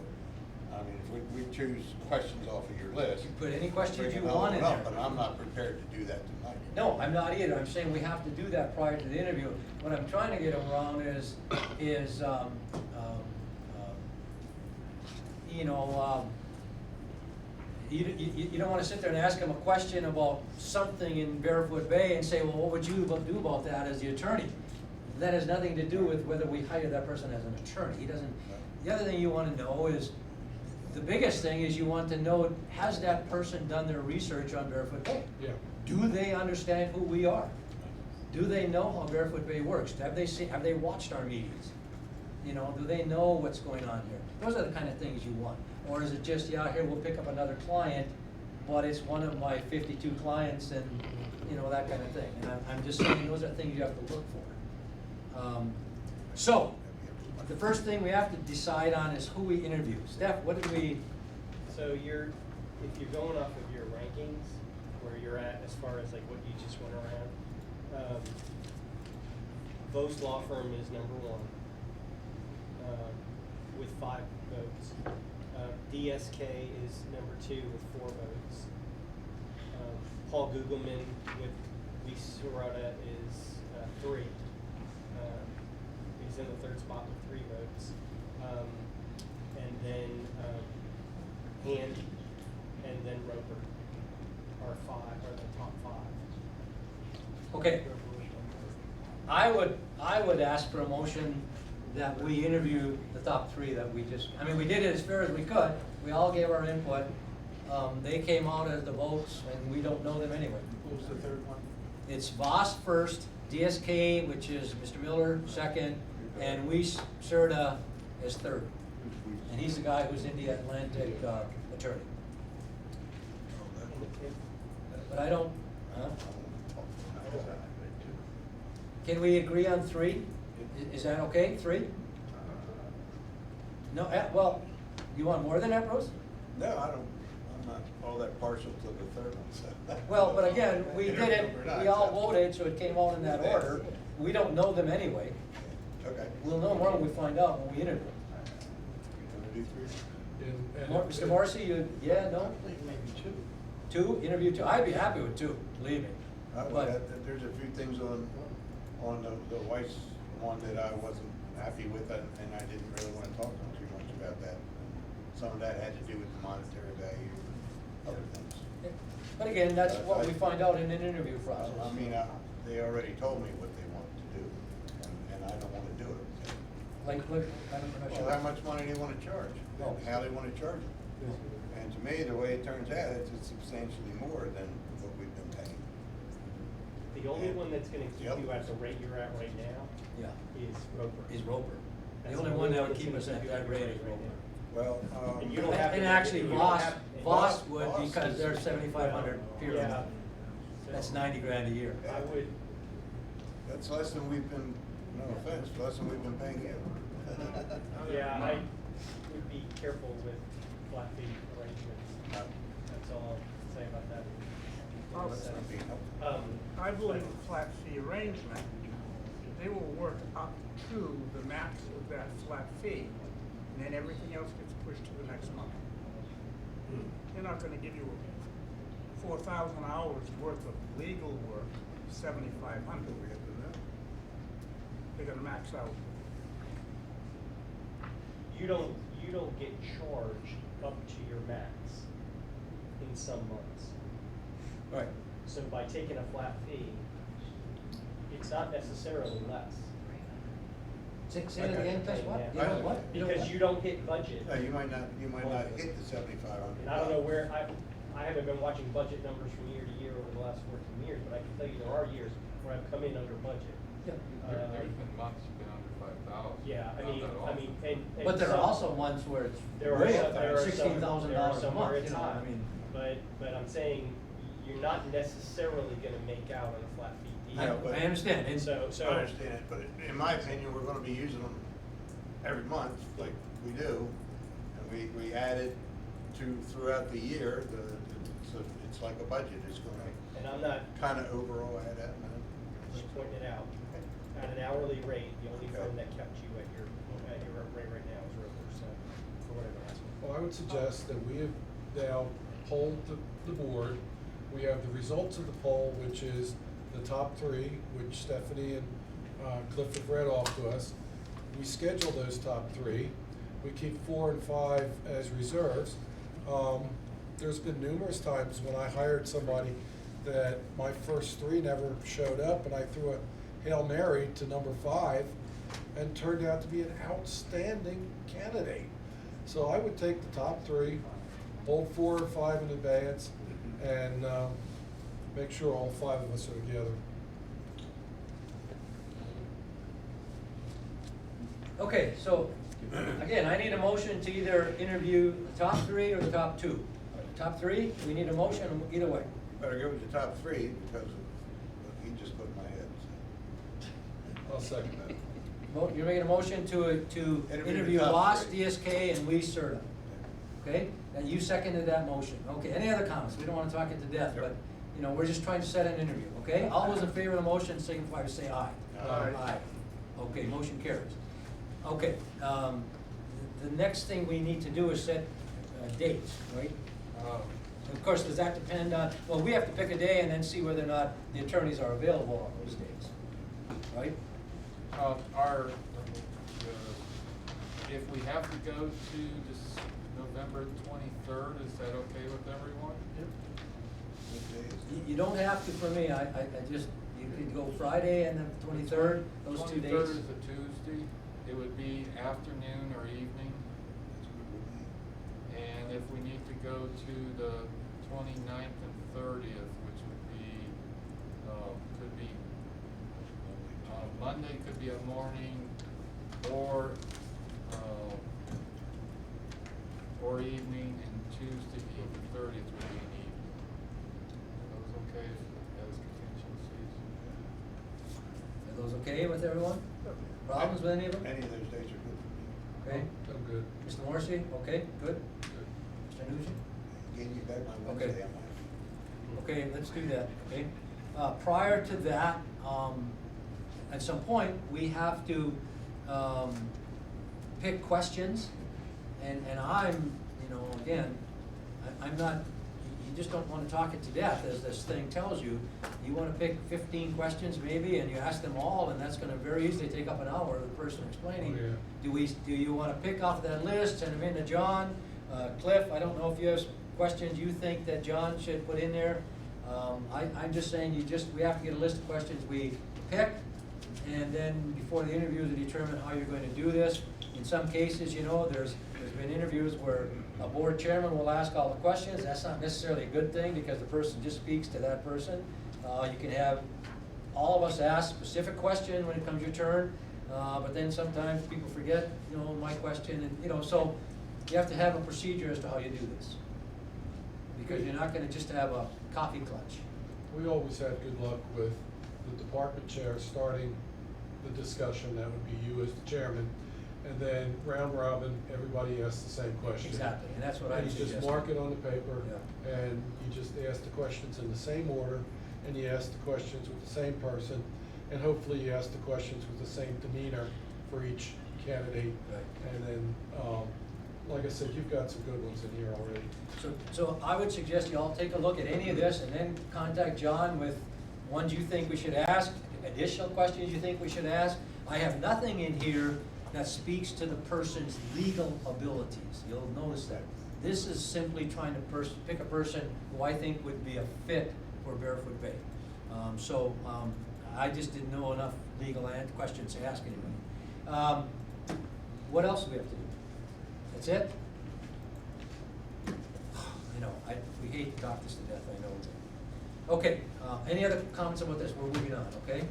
I mean, if we choose questions off of your list. You put any questions bring you it all want in up, there. But I'm not prepared to do that tonight. No, I'm not either. I'm saying we have to do that prior to the interview. What I'm trying to get around is you don't want to sit there and ask them a question about something in Barefoot Bay and say, well, what would you do about that as the attorney? That has nothing to do with whether we hire that person as an attorney. He doesn't. The other thing you want to know is, the biggest thing is you want to know, has that person done their research on Barefoot Bay? Yeah. Do they understand who we are? Do they know how Barefoot Bay works? Have they watched our meetings? Do they know what's going on here? Those are the kind of things you want. Or is it just, yeah, here we'll pick up another client, but it's one of my 52 clients and, that kind of thing. And I'm just saying those are things you have to look for. So, the first thing we have to decide on is who we interview. Steph, what did we, So if you're going off of your rankings, where you're at as far as like what you just went around, Vos Law Firm is number 1, with 5 votes. DSK is number 2 with 4 votes. Paul Gugelman with Lisa Sorota is 3. He's in the 3rd spot with 3 votes. And then Hand and then Roper are the top 5. okay, I would ask for a motion that we interview the top 3 that we just, I mean, we did it as fair as we could. We all gave our input. They came out as the votes, and we don't know them anyway. What was the third one? It's Voss first, DSK, which is Mr. Miller, second, and Weiss Serta is third. And he's the guy who's in the Atlantic attorney. But I don't, can we agree on 3? Is that okay, 3? No, well, you want more than that, Bruce? No, I'm not all that partial to the third one, so. Well, but again, we did it, We're not, we all so- voted, so it came out in that order. We don't know them anyway. Okay. We'll know more when we find out when we interview. Wanna do 3? Mr. Morrissey, yeah, no? I think maybe 2, interview 2, I'd be happy with 2, believe me. But, There's a few things on the Weiss one that I wasn't happy with, and I didn't really wanna talk to them too much about that. Some of that had to do with the monetary value, other things. but again, that's what we find out in an interview process. I mean, they already told me what they wanted to do, and I don't wanna do it. Like, what, I'm not Well, sure. how much money they wanna charge, Oh. how they wanna charge it. And to me, the way it turns out, it's substantially more than what we've been paying. The only one that's gonna The keep other you at ones. the rate you're at right now Yeah, is Roper. is Roper. The That's only the one that only would keep that's us gonna at keep you that at rate your is rate right Roper. Well, And you don't have And to- actually, you don't Voss, have- Voss would, Voss because is- they're 7,500 period. Yeah. That's 90 grand a year. I would, that's less than we've been, no offense, less than we've been paying you. yeah, I would be careful with flat fee arrangements. That's all I'll say about that. That's not being helpful. I believe a flat fee arrangement, they will work up to the max of that flat fee, and then everything else gets pushed to the next month. They're not gonna give you 4,000 hours worth of legal work, 7,500. They're gonna max out. You don't get charged up to your max in some months. Right. So by taking a flat fee, it's not necessarily less. Say it again, Chris, what? You I- know what? You know Because what? you don't hit budget. No, you might not hit the 7,500. And I don't know where, I haven't been watching budget numbers from year to year over the last 14 years, but I can tell you there are years where I've come in under budget. Yeah. There's been months you've been under 5,000. Yeah, I Not mean, that I mean, often. and. But there are some- also ones where it's There are way some, up there there, are some, $16,000 there are a some where month, it's you know, high, I mean. but I'm saying, you're not necessarily gonna make out on a flat fee deal. No, but- I understand, and So, I understand it, but in my opinion, we're gonna be using them every month, like we do. And we add it throughout the year, so it's like a budget, it's gonna and I'm not kinda overall add up, man. just pointing it out, at an hourly rate, the only firm that kept you at your rate right now is Roper, so, for whatever that's worth. Well, I would suggest that we have now polled the board. We have the results of the poll, which is the top 3, which Stephanie and Cliff have read off to us. We schedule those top 3. We keep 4 and 5 as reserves. There's been numerous times when I hired somebody that my first 3 never showed up, and I threw a Hail Mary to number 5 and turned out to be an outstanding candidate. So I would take the top 3, hold 4 or 5 in advance, and make sure all 5 of us are together. Okay, so, again, I need a motion to either interview the top 3 or the top 2. Top 3, we need a motion either way. Better go with the top 3 because of what he just put in my head. I'll second that. you're making a motion to interview the top Voss, three. DSK, and Lee Serta. Okay, and you seconded that motion. Okay, any other comments? We don't wanna talk it to death, but, you know, we're just trying to set an interview, okay? All those in favor of the motion, signify by say aye. Aye. Okay, motion carries. Okay, the next thing we need to do is set dates, right? Of course, does that depend on, well, we have to pick a day and then see whether or not the attorneys are available on those days, right? If we have to go to this November 23rd, is that okay with everyone? You don't have to for me, I just, you could go Friday and the 23rd, those 2 days. 23rd is a Tuesday. It would be afternoon or evening. And if we need to go to the 29th and 30th, which would be, could be, Monday could be a morning, or evening, and Tuesday, the 30th would be an evening. Are those okay as contingencies? Are those okay with everyone? Problems with any of them? Any of those dates are good for me. Okay. I'm good. Mr. Morrissey, okay, good? Mr. Nugent? Again, you bet my Okay. Wednesday, I'm like, Okay, let's do that, okay? Prior to that, at some point, we have to, pick questions, and I'm, you know, again, I'm not, you just don't wanna talk it to death, as this thing tells you. You wanna pick 15 questions maybe, and you ask them all, and that's gonna very easily take up an hour, the person explaining. Oh, yeah. Do you wanna pick off that list, send them in to John? Cliff, I don't know if you have questions you think that John should put in there. I'm just saying, we have to get a list of questions we pick, and then before the interviews, we determine how you're going to do this. In some cases, you know, there's been interviews where a board chairman will ask all the questions. That's not necessarily a good thing, because the person just speaks to that person. You can have all of us ask specific question when it comes your turn, but then sometimes people forget, you know, my question, and, you know, so you have to have a procedure as to how you do this. Because you're not gonna just have a coffee clutch. We always had good luck with the department chair starting the discussion, that would be you as the chairman, and then round robin, everybody asks the same question. Exactly, and that's what I And you suggest. just mark it on the paper, Yeah. and you just ask the questions in the same order, and you ask the questions with the same person, and hopefully you ask the questions with the same demeanor for each candidate. Right. And then, like I said, you've got some good ones in here already. So I would suggest you all take a look at any of this, and then contact John with ones you think we should ask, additional questions you think we should ask. I have nothing in here that speaks to the person's legal abilities. You'll notice that. This is simply trying to pick a person who I think would be a fit for Barefoot Bay. I just didn't know enough legal questions to ask anybody. What else do we have to do? That's it? You know, we hate to talk this to death, I know. Okay, any other comments about this? We're moving on, okay?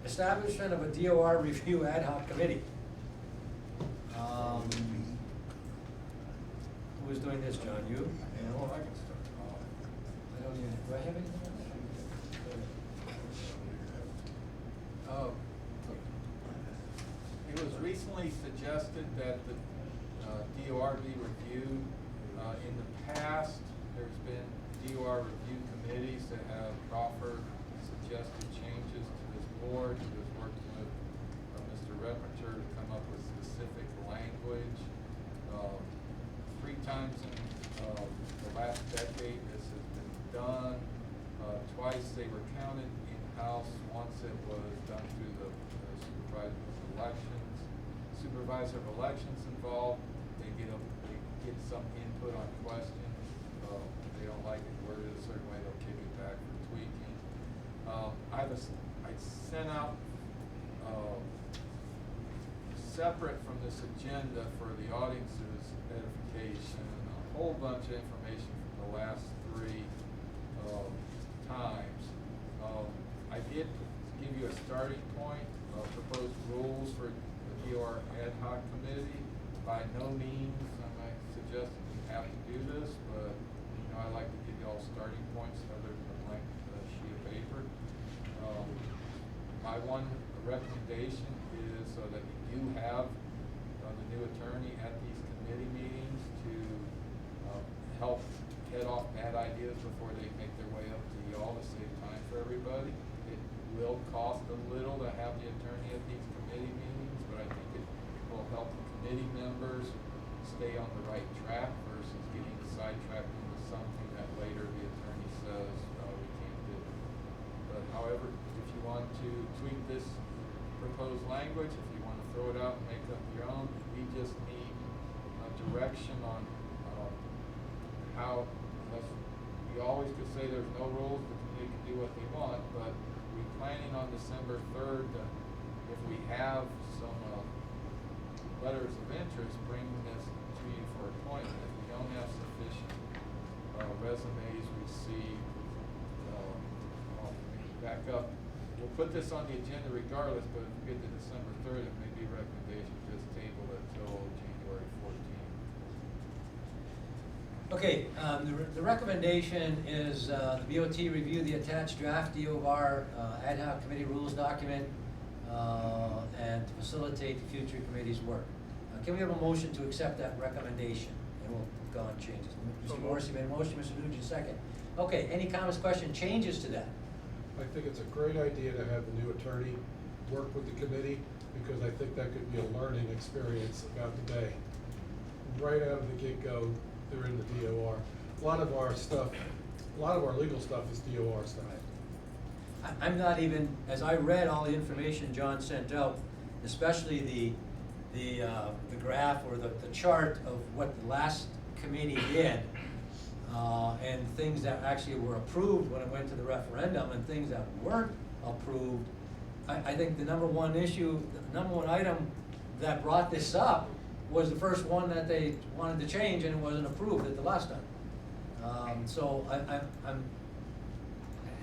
Establishment of a DOR review ad hoc committee. Who is doing this, John? You? Well, I can start. I don't even, do I have anything on that? It was recently suggested that the DOR be reviewed. In the past, there's been DOR review committees that have proffered suggested changes to this board. He was working with Mr. Reppinger to come up with specific language. 3 times in the last decade this has been done. Twice they were counted in-house. Once it was done through the supervisor of elections involved. They get some input on questions. If they don't like it worded a certain way, they'll kick it back for tweaking. I sent out separate from this agenda for the audience's edification a whole bunch of information from the last 3 times. I did give you a starting point of proposed rules for the DOR ad hoc committee. By no means am I suggesting you have to do this, but you know, I like to give you all starting points other than a blank sheet of paper. My one recommendation is so that you do have the new attorney at these committee meetings to help head off bad ideas before they make their way up to y'all to save time for everybody. It will cost a little to have the attorney at these committee meetings, but I think it will help the committee members stay on the right track versus getting sidetracked into something that later the attorney says, we can't do. But however, if you want to tweak this proposed language, if you want to throw it out and make up your own, we just need a direction on how, we always could say there's no rules, the committee can do what they want, but we planning on December 3rd, if we have some letters of interest, bringing this to you for appointment. If we don't have sufficient resumes received, back up. We'll put this on the agenda regardless, but if we get to December 3rd, it may be a recommendation just table it till January 14th. Okay, the recommendation is the BOT review the attached draft DOR ad hoc committee rules document and to facilitate the future committee's work. Can we have a motion to accept that recommendation? And we'll go on changes. Mr. Morrissey made a motion, Mr. Nugent second. Okay, any comments, questions, changes to that? I think it's a great idea to have the new attorney work with the committee, because I think that could be a learning experience about the day. Right out of the get-go, they're in the DOR. A lot of our legal stuff is DOR stuff. I'm not even, as I read all the information John sent out, especially the graph or the chart of what the last committee did, and things that actually were approved when it went to the referendum and things that weren't approved, I think the number one item that brought this up was the first one that they wanted to change, and it wasn't approved at the last time. So I'm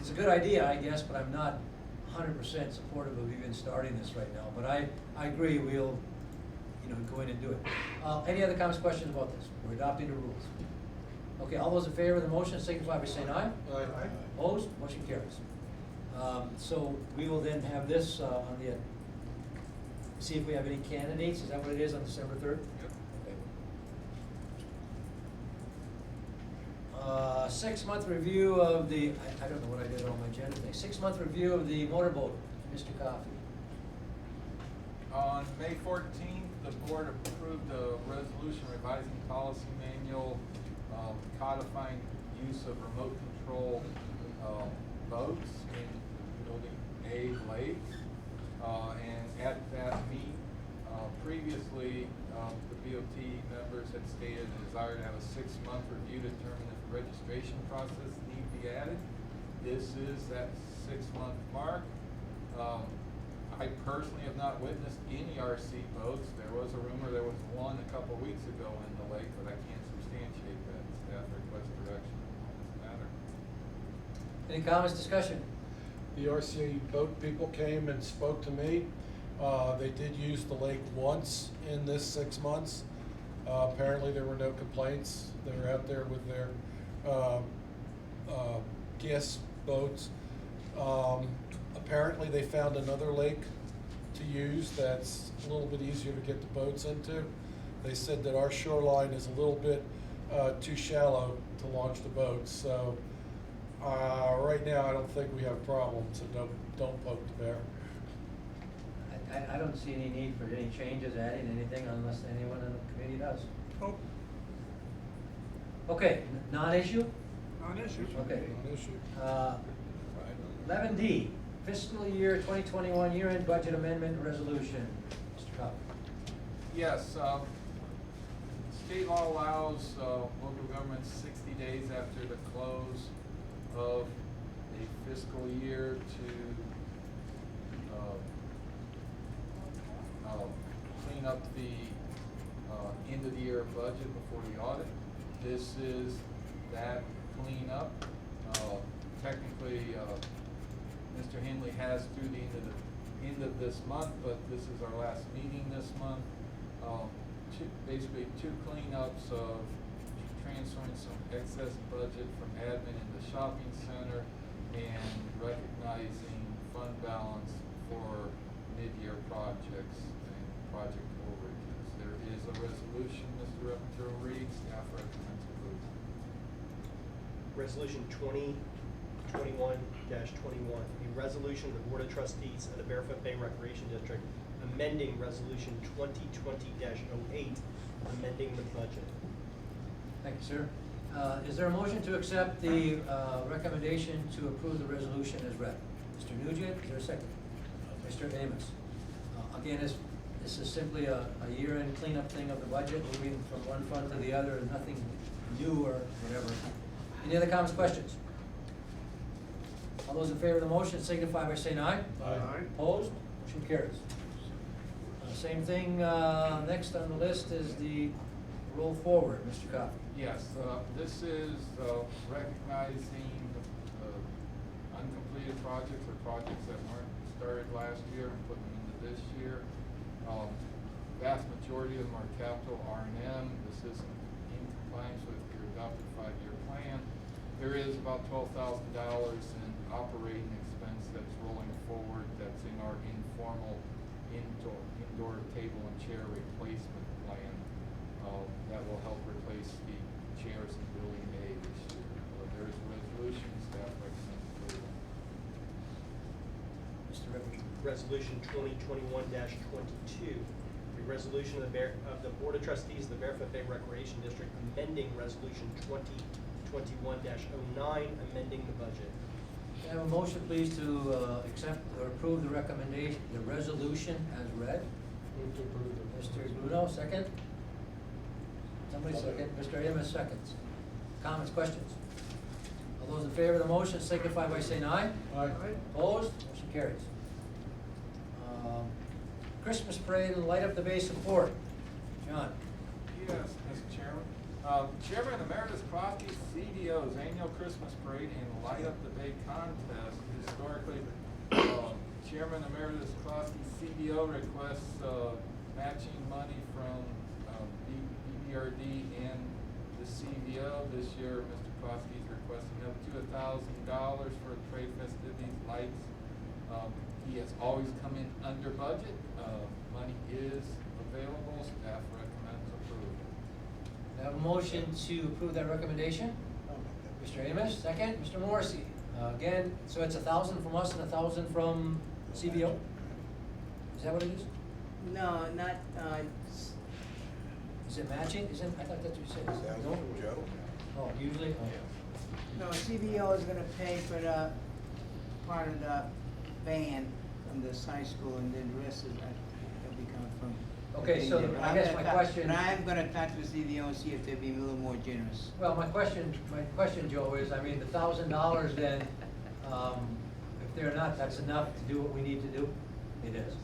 it's a good idea, I guess, but I'm not 100% supportive of even starting this right now. But I agree, we'll go in and do it. Any other comments, questions about this? We're adopting the rules. Okay, all those in favor of the motion signify by saying aye. Aye. Opposed? Motion carries. So we will then have this on the, see if we have any candidates. Is that what it is on December 3rd? Yep. Okay. 6-month review of the, I don't know what I did on my agenda thing. 6-month review of the motorboat, Mr. Coffey. On May 14th, the board approved a resolution revising policy manual codifying use of remote control boats in Building A Lake. And at that meet, previously, the BOT members had stated a desire to have a 6-month review to determine if the registration process need to be added. This is that 6-month mark. I personally have not witnessed any RC boats. There was a rumor there was one a couple weeks ago in the lake, but I can't substantiate that. Staff request direction on this matter. Any comments, discussion? The RC boat people came and spoke to me. They did use the lake once in this 6 months. Apparently there were no complaints. They were out there with their gas boats. Apparently they found another lake to use that's a little bit easier to get the boats into. They said that our shoreline is a little bit too shallow to launch the boats. So right now I don't think we have problems, so don't poke the bear. I don't see any need for any changes, adding anything, unless anyone on the committee does. Oh, Okay, non-issue? non-issue. Okay. Non-issue. 11D, fiscal year 2021 year-end budget amendment resolution. Mr. Cobb. Yes, state law allows local governments 60 days after the close of a fiscal year to clean up the end of the year budget before the audit. This is that cleanup. Technically, Mr. Henley has through the end of this month, but this is our last meeting this month. Basically two cleanups of transferring some excess budget from admin in the shopping center and recognizing fund balance for projects and project overages. There is a resolution, Mr. Reverend will read, staff recommends approval. Resolution 2021-21, a resolution of the Board of Trustees of the Barefoot Bay Recreation District amending Resolution 2020-08, amending the budget. Thank you, sir. Is there a motion to accept the recommendation to approve the resolution as read? Mr. Nugent, is there a second? Mr. Amos. Again, this is simply a year-end cleanup thing of the budget, moving from one fund to the other, and nothing new or whatever. Any other comments, questions? All those in favor of the motion signify by saying aye. Aye. Opposed? Motion carries. Same thing, next on the list is the roll forward, Mr. Coffey. Yes, this is recognizing uncompleted projects or projects that weren't started last year and putting them into this year. Vast majority of them are capital R&M. This isn't in compliance with your adopted 5-year plan. There is about $12,000 in operating expense that's rolling forward that's in our informal indoor table and chair replacement plan that will help replace the chairs in building A this year. There is a resolution, staff recommends approval. Mr. Rivers. Resolution 2021-22, a resolution of the Board of Trustees of the Barefoot Bay Recreation District amending Resolution 2021-09, amending the budget. Can I have a motion, please, to accept or approve the recommendation, the resolution as read? Move to approve the Mr. Bruno, second? Somebody second. Mr. Amos, seconds. Comments, questions? All those in favor of the motion signify by saying aye. Aye. Opposed? Motion carries. Christmas parade and light up the bay support. John? Yes, Mr. Chairman. Chairman Emeritus Crosby's CDO's annual Christmas parade and Light Up the Bay contest. Historically, Chairman Emeritus Crosby's CDO requests matching money from BBRD and the CVO. This year, Mr. Crosby is requesting up to $1,000 for trade festivities lights. He has always come in under budget. Money is available. Staff recommends approval. I have a motion to approve that recommendation. Mr. Amos, second. Mr. Morrissey. Again, so it's 1,000 from us and 1,000 from CBO? Is that what it is? No, not, Is it matching? Isn't, I thought that's what you said. Is it- no? Joe? Oh, usually? Oh. no, CBO is gonna pay for the part of the band from this high school, and then the rest is, that'll be coming from. Okay, so But I I'm guess gonna my talk- question. But I'm gonna talk to CBO and see if they'd be a little more generous. Well, my question, Joe, is, I mean, the $1,000 then, if they're not, that's enough to do what we need to do? It is.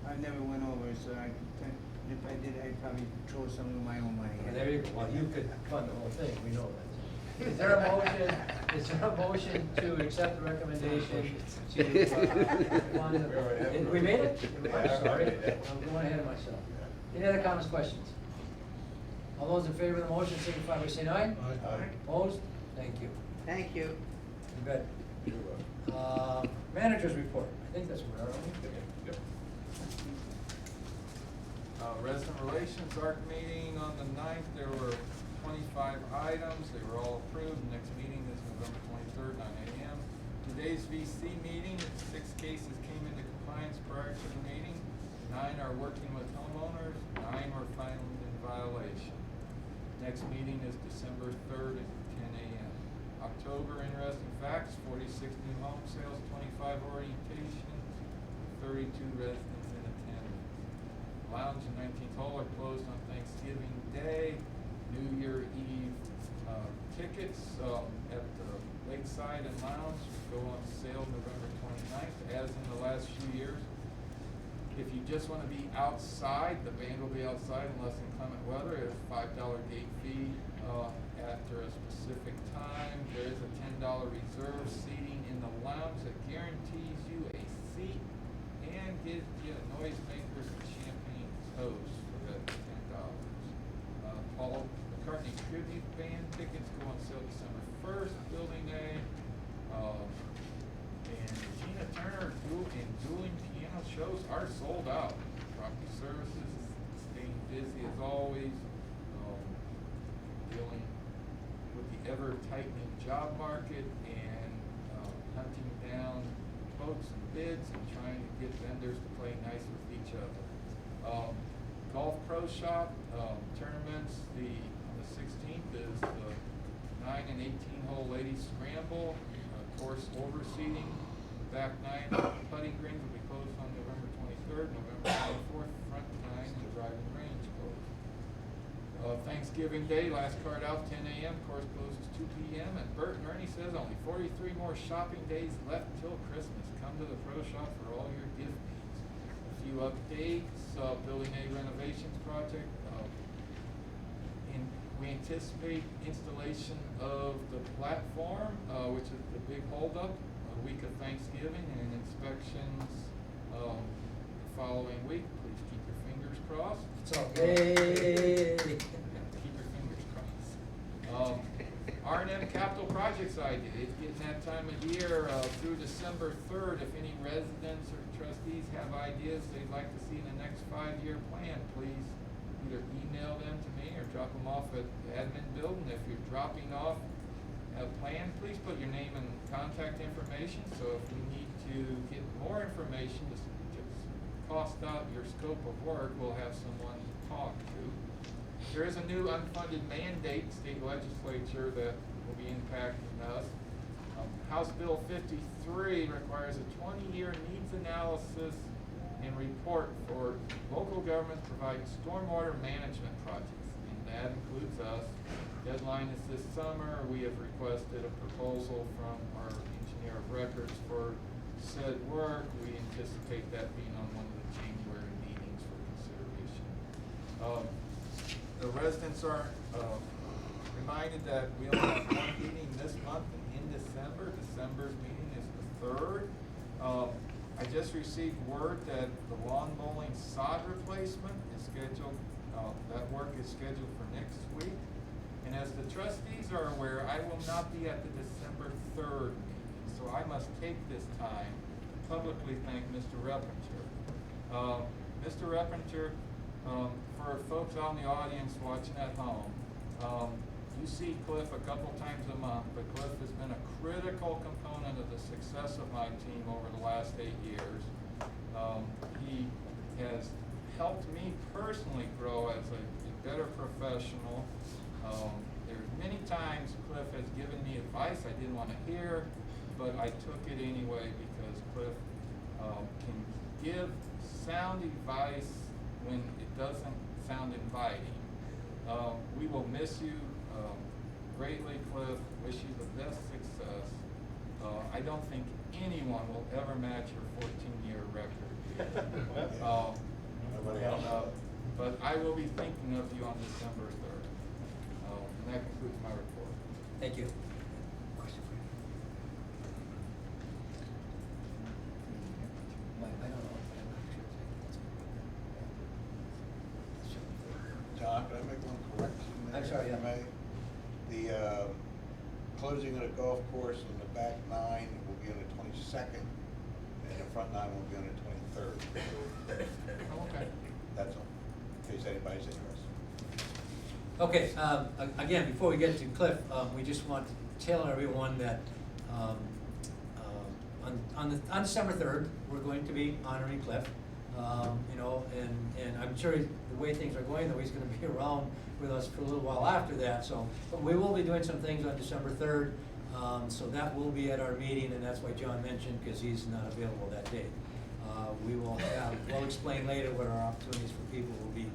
I never went over it, so if I did, I'd probably throw some of my own money Well, in. there you go. Well, you could fund the whole thing, we know that. Is there a motion to accept the recommendation to, fund the, we made it? I'm sorry, I'm going ahead of myself. Any other comments, questions? All those in favor of the motion signify by saying aye. Aye. Opposed? Thank you. Thank you. You bet. Managers report, I think that's where, aren't we? Resident Relations ARC meeting on the 9th, there were 25 items, they were all approved. The next meeting is November 23rd, 9 a.m. Today's VC meeting, 6 cases came into compliance prior to the meeting. 9 are working with homeowners, 9 were found in violation. Next meeting is December 3rd at 10 a.m. October, interesting facts, 46 new home sales, 25 orientations, 32 residents in attendance. Lounge and 19th hole are closed on Thanksgiving Day. New Year Eve tickets at the Lakeside and Lounge go on sale November 29th, as in the last few years. If you just want to be outside, the band will be outside unless inclement weather. It's $5 gate fee after a specific time. There is a $10 reserve seating in the lounge that guarantees you a seat and gives you noisemakers and champagne toast for that $10. Paul McCartney Tribute Band tickets go on sale December 1st, Building A. And Gina Turner dueling piano ever-tightening job market and hunting down quotes and bids and trying to get vendors to play nice with each other. Golf Pro Shop tournaments, on the 16th is the 9 and 18-hole ladies scramble, course overseeding, back 9 putting greens will be closed on November 23rd, November 24th, front 9, and driving range closed. Thanksgiving Day, last card out, 10 a.m., course closes 2 p.m. And Bert and Ernie says only 43 more shopping days left till Christmas. Come to the Pro Shop for all your gift needs. A few updates, Building A renovations project. We anticipate installation of the platform, which is the big holdup, a week of Thanksgiving, and inspections the following week. Please keep your fingers crossed. It's okay. Keep your fingers crossed. R&M capital projects idea. It's getting that time of year through December 3rd. If any residents or trustees have ideas they'd like to see in the next 5-year plan, please either email them to me or drop them off at the admin building. If you're dropping off a plan, please put your name and contact information. So if we need to get more information to cost out your scope of work, we'll have someone to talk to. There is a new unfunded mandate state legislature that will be impacting us. House Bill 53 requires a 20-year needs analysis and report for local governments providing stormwater management projects, and that includes us. Deadline is this summer. We have requested a proposal from our engineer of records for said work. We anticipate that being on one of the January meetings for consideration. The residents are reminded that we only have one meeting this month in December. December's meeting is the 3rd. I just received word that the lawn mowing sod replacement is scheduled, that work is scheduled for next week. And as the trustees are aware, I will not be at the December 3rd meeting, so I must take this time to publicly thank Mr. Reppenter. Mr. Reppenter, for folks out in the audience watching at home, you see Cliff a couple times a month, but Cliff has been a critical component of the success of my team over the last 8 years. He has helped me personally grow as a better professional. There's many times Cliff has given me advice I didn't want to hear, but I took it anyway because Cliff can give sound advice when it doesn't sound inviting. We will miss you greatly, Cliff. Wish you the best success. I don't think anyone will ever match your 14-year record. But I will be thinking of you on December 3rd. And that concludes my report. Thank you. John, can I make one correction there? I'm sorry, if I yeah. may? The closing of the golf course in the back 9 will be on the 22nd, and the front 9 will be on the 23rd. Okay. That's all, in case anybody's interested. Okay, again, before we get to Cliff, we just want to tell everyone that on December 3rd, we're going to be honoring Cliff. You know, and I'm sure the way things are going, though, he's going to be around with us for a little while after that. So, but we will be doing some things on December 3rd. So that will be at our meeting, and that's why John mentioned, because he's not available that day. We'll explain later what our opportunities for people will be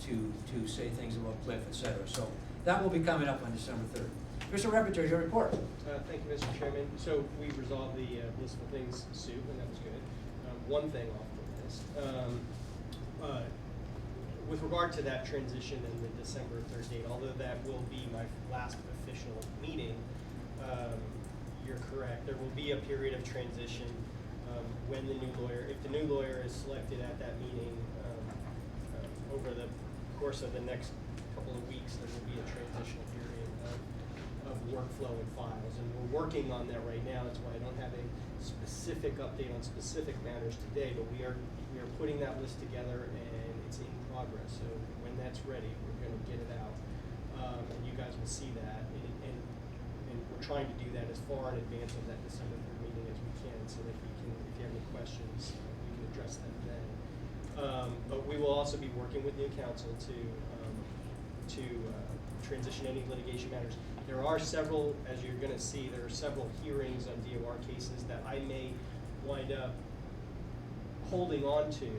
to say things about Cliff, et cetera. So that will be coming up on December 3rd. Mr. Repertor, your report. Thank you, Mr. Chairman. So we resolved the municipal things suit, and that was good. One thing off the list. With regard to that transition in the December 3rd date, although that will be my last official meeting, you're correct. There will be a period of transition when the new lawyer, if the new lawyer is selected at that meeting, over the course of the next couple of weeks, there will be a transitional period of workflow and files. And we're working on that right now. That's why I don't have a specific update on specific matters today, but we are putting that list together and it's in progress. So when that's ready, we're going to get it out, and you guys will see that. And we're trying to do that as far in advance of that December 3rd meeting as we can, so that we can, if you have any questions, we can address them then. But we will also be working with new counsel to transition any litigation matters. There are several, as you're gonna see, there are several hearings on DOR cases that I may wind up holding on to,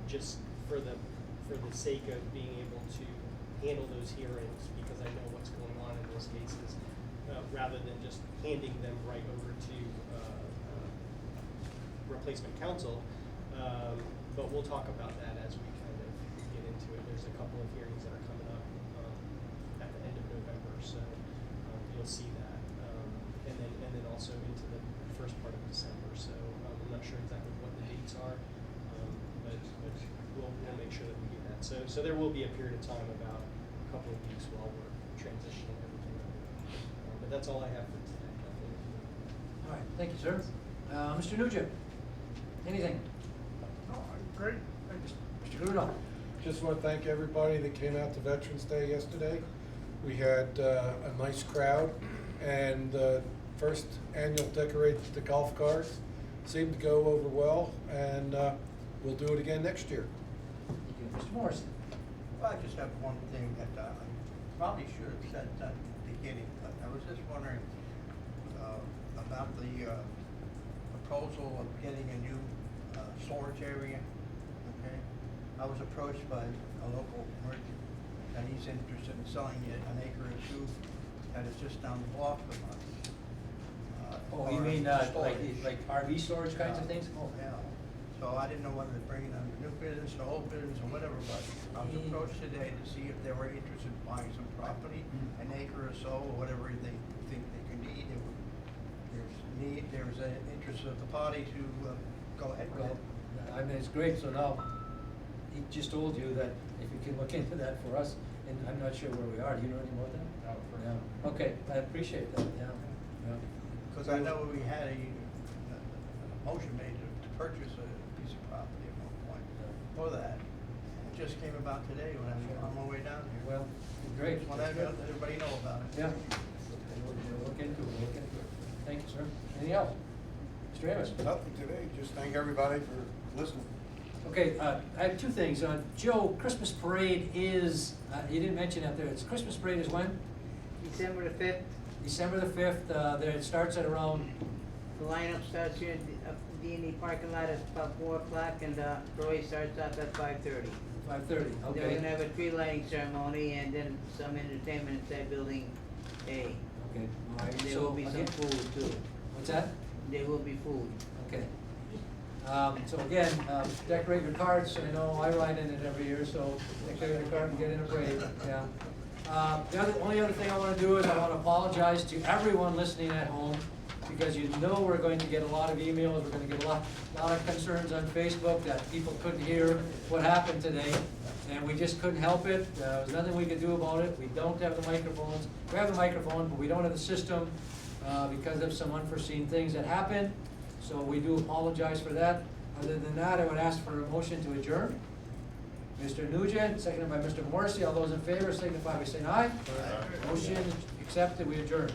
just for the sake of being able to handle those hearings, because I know what's going on in those cases, rather than just handing them right over to replacement counsel. But we'll talk about that as we kind of get into it. There's a couple of hearings that are coming up at the end of November, so you'll see that, and then also into the first part of December. So I'm not sure exactly what the dates are, but we'll make sure that we do that. So there will be a period of time, about a couple of weeks, while we're transitioning everything over. But that's all I have for today. All right, thank you, sir. Mr. Nugent, anything? Great. Mr. Gurudo? Just want to thank everybody that came out to Veterans Day yesterday. We had a nice crowd, and first annual Decorate the Golf Cars seemed to go over well, and we'll do it again next year. Thank you. Mr. Morrison? Well, I just have one thing that I probably should have said at the beginning, but I was just wondering about the proposal of getting a new storage area. Okay, I was approached by a local merchant, and he's interested in selling it an acre or two that is just down the block from us. Oh, you for mean storage. like RV storage kinds of things? Oh, Yeah. So I didn't know whether to bring it under new business or old business or whatever, but I was approached today to see if they were interested in buying some property, an acre or so, or whatever they think they could need. There's an interest of the party to go ahead with Well, it. I mean, it's great, so now, he just told you that if you can look into that for us, and I'm not sure where we are, do you know anything about that? No. Yeah, okay, I appreciate that, yeah, yeah. Because I know we had a motion made to purchase a piece of property at one point for that. It just came about today when I'm on my way down here. Well, great. Just want to let everybody know about it. Yeah. We'll look into it, we'll look into it. Thank you, sir. Anything else? Mr. Amos? Nothing today, just thank everybody for listening. Okay, I have two things. Joe, Christmas parade is, you didn't mention that there, it's Christmas parade is when? December the 5th, December the 5th, there, it starts at around, the lineup starts here at the D&E parking lot at about 4 o'clock, and the parade starts off at 5:30. 5:30, Then we're okay. gonna have a tree lighting ceremony, and then some entertainment inside building A. Okay, all right, There so, will be some again- food too. What's that? There will be food. Okay. So again, decorate your carts. I know I ride in it every year, so decorate your cart and get in a parade, yeah. The only other thing I wanna do is I wanna apologize to everyone listening at home, because you know we're going to get a lot of emails, we're gonna get a lot of concerns on Facebook that people couldn't hear what happened today, and we just couldn't help it. There was nothing we could do about it. We don't have the microphones. We have the microphone, but we don't have the system, because of some unforeseen things that happened. So we do apologize for that. Other than that, I would ask for a motion to adjourn. Mr. Nugent, seconded by Mr. Morrissey. All those in favor signify by saying aye. Motion accepted, we adjourn.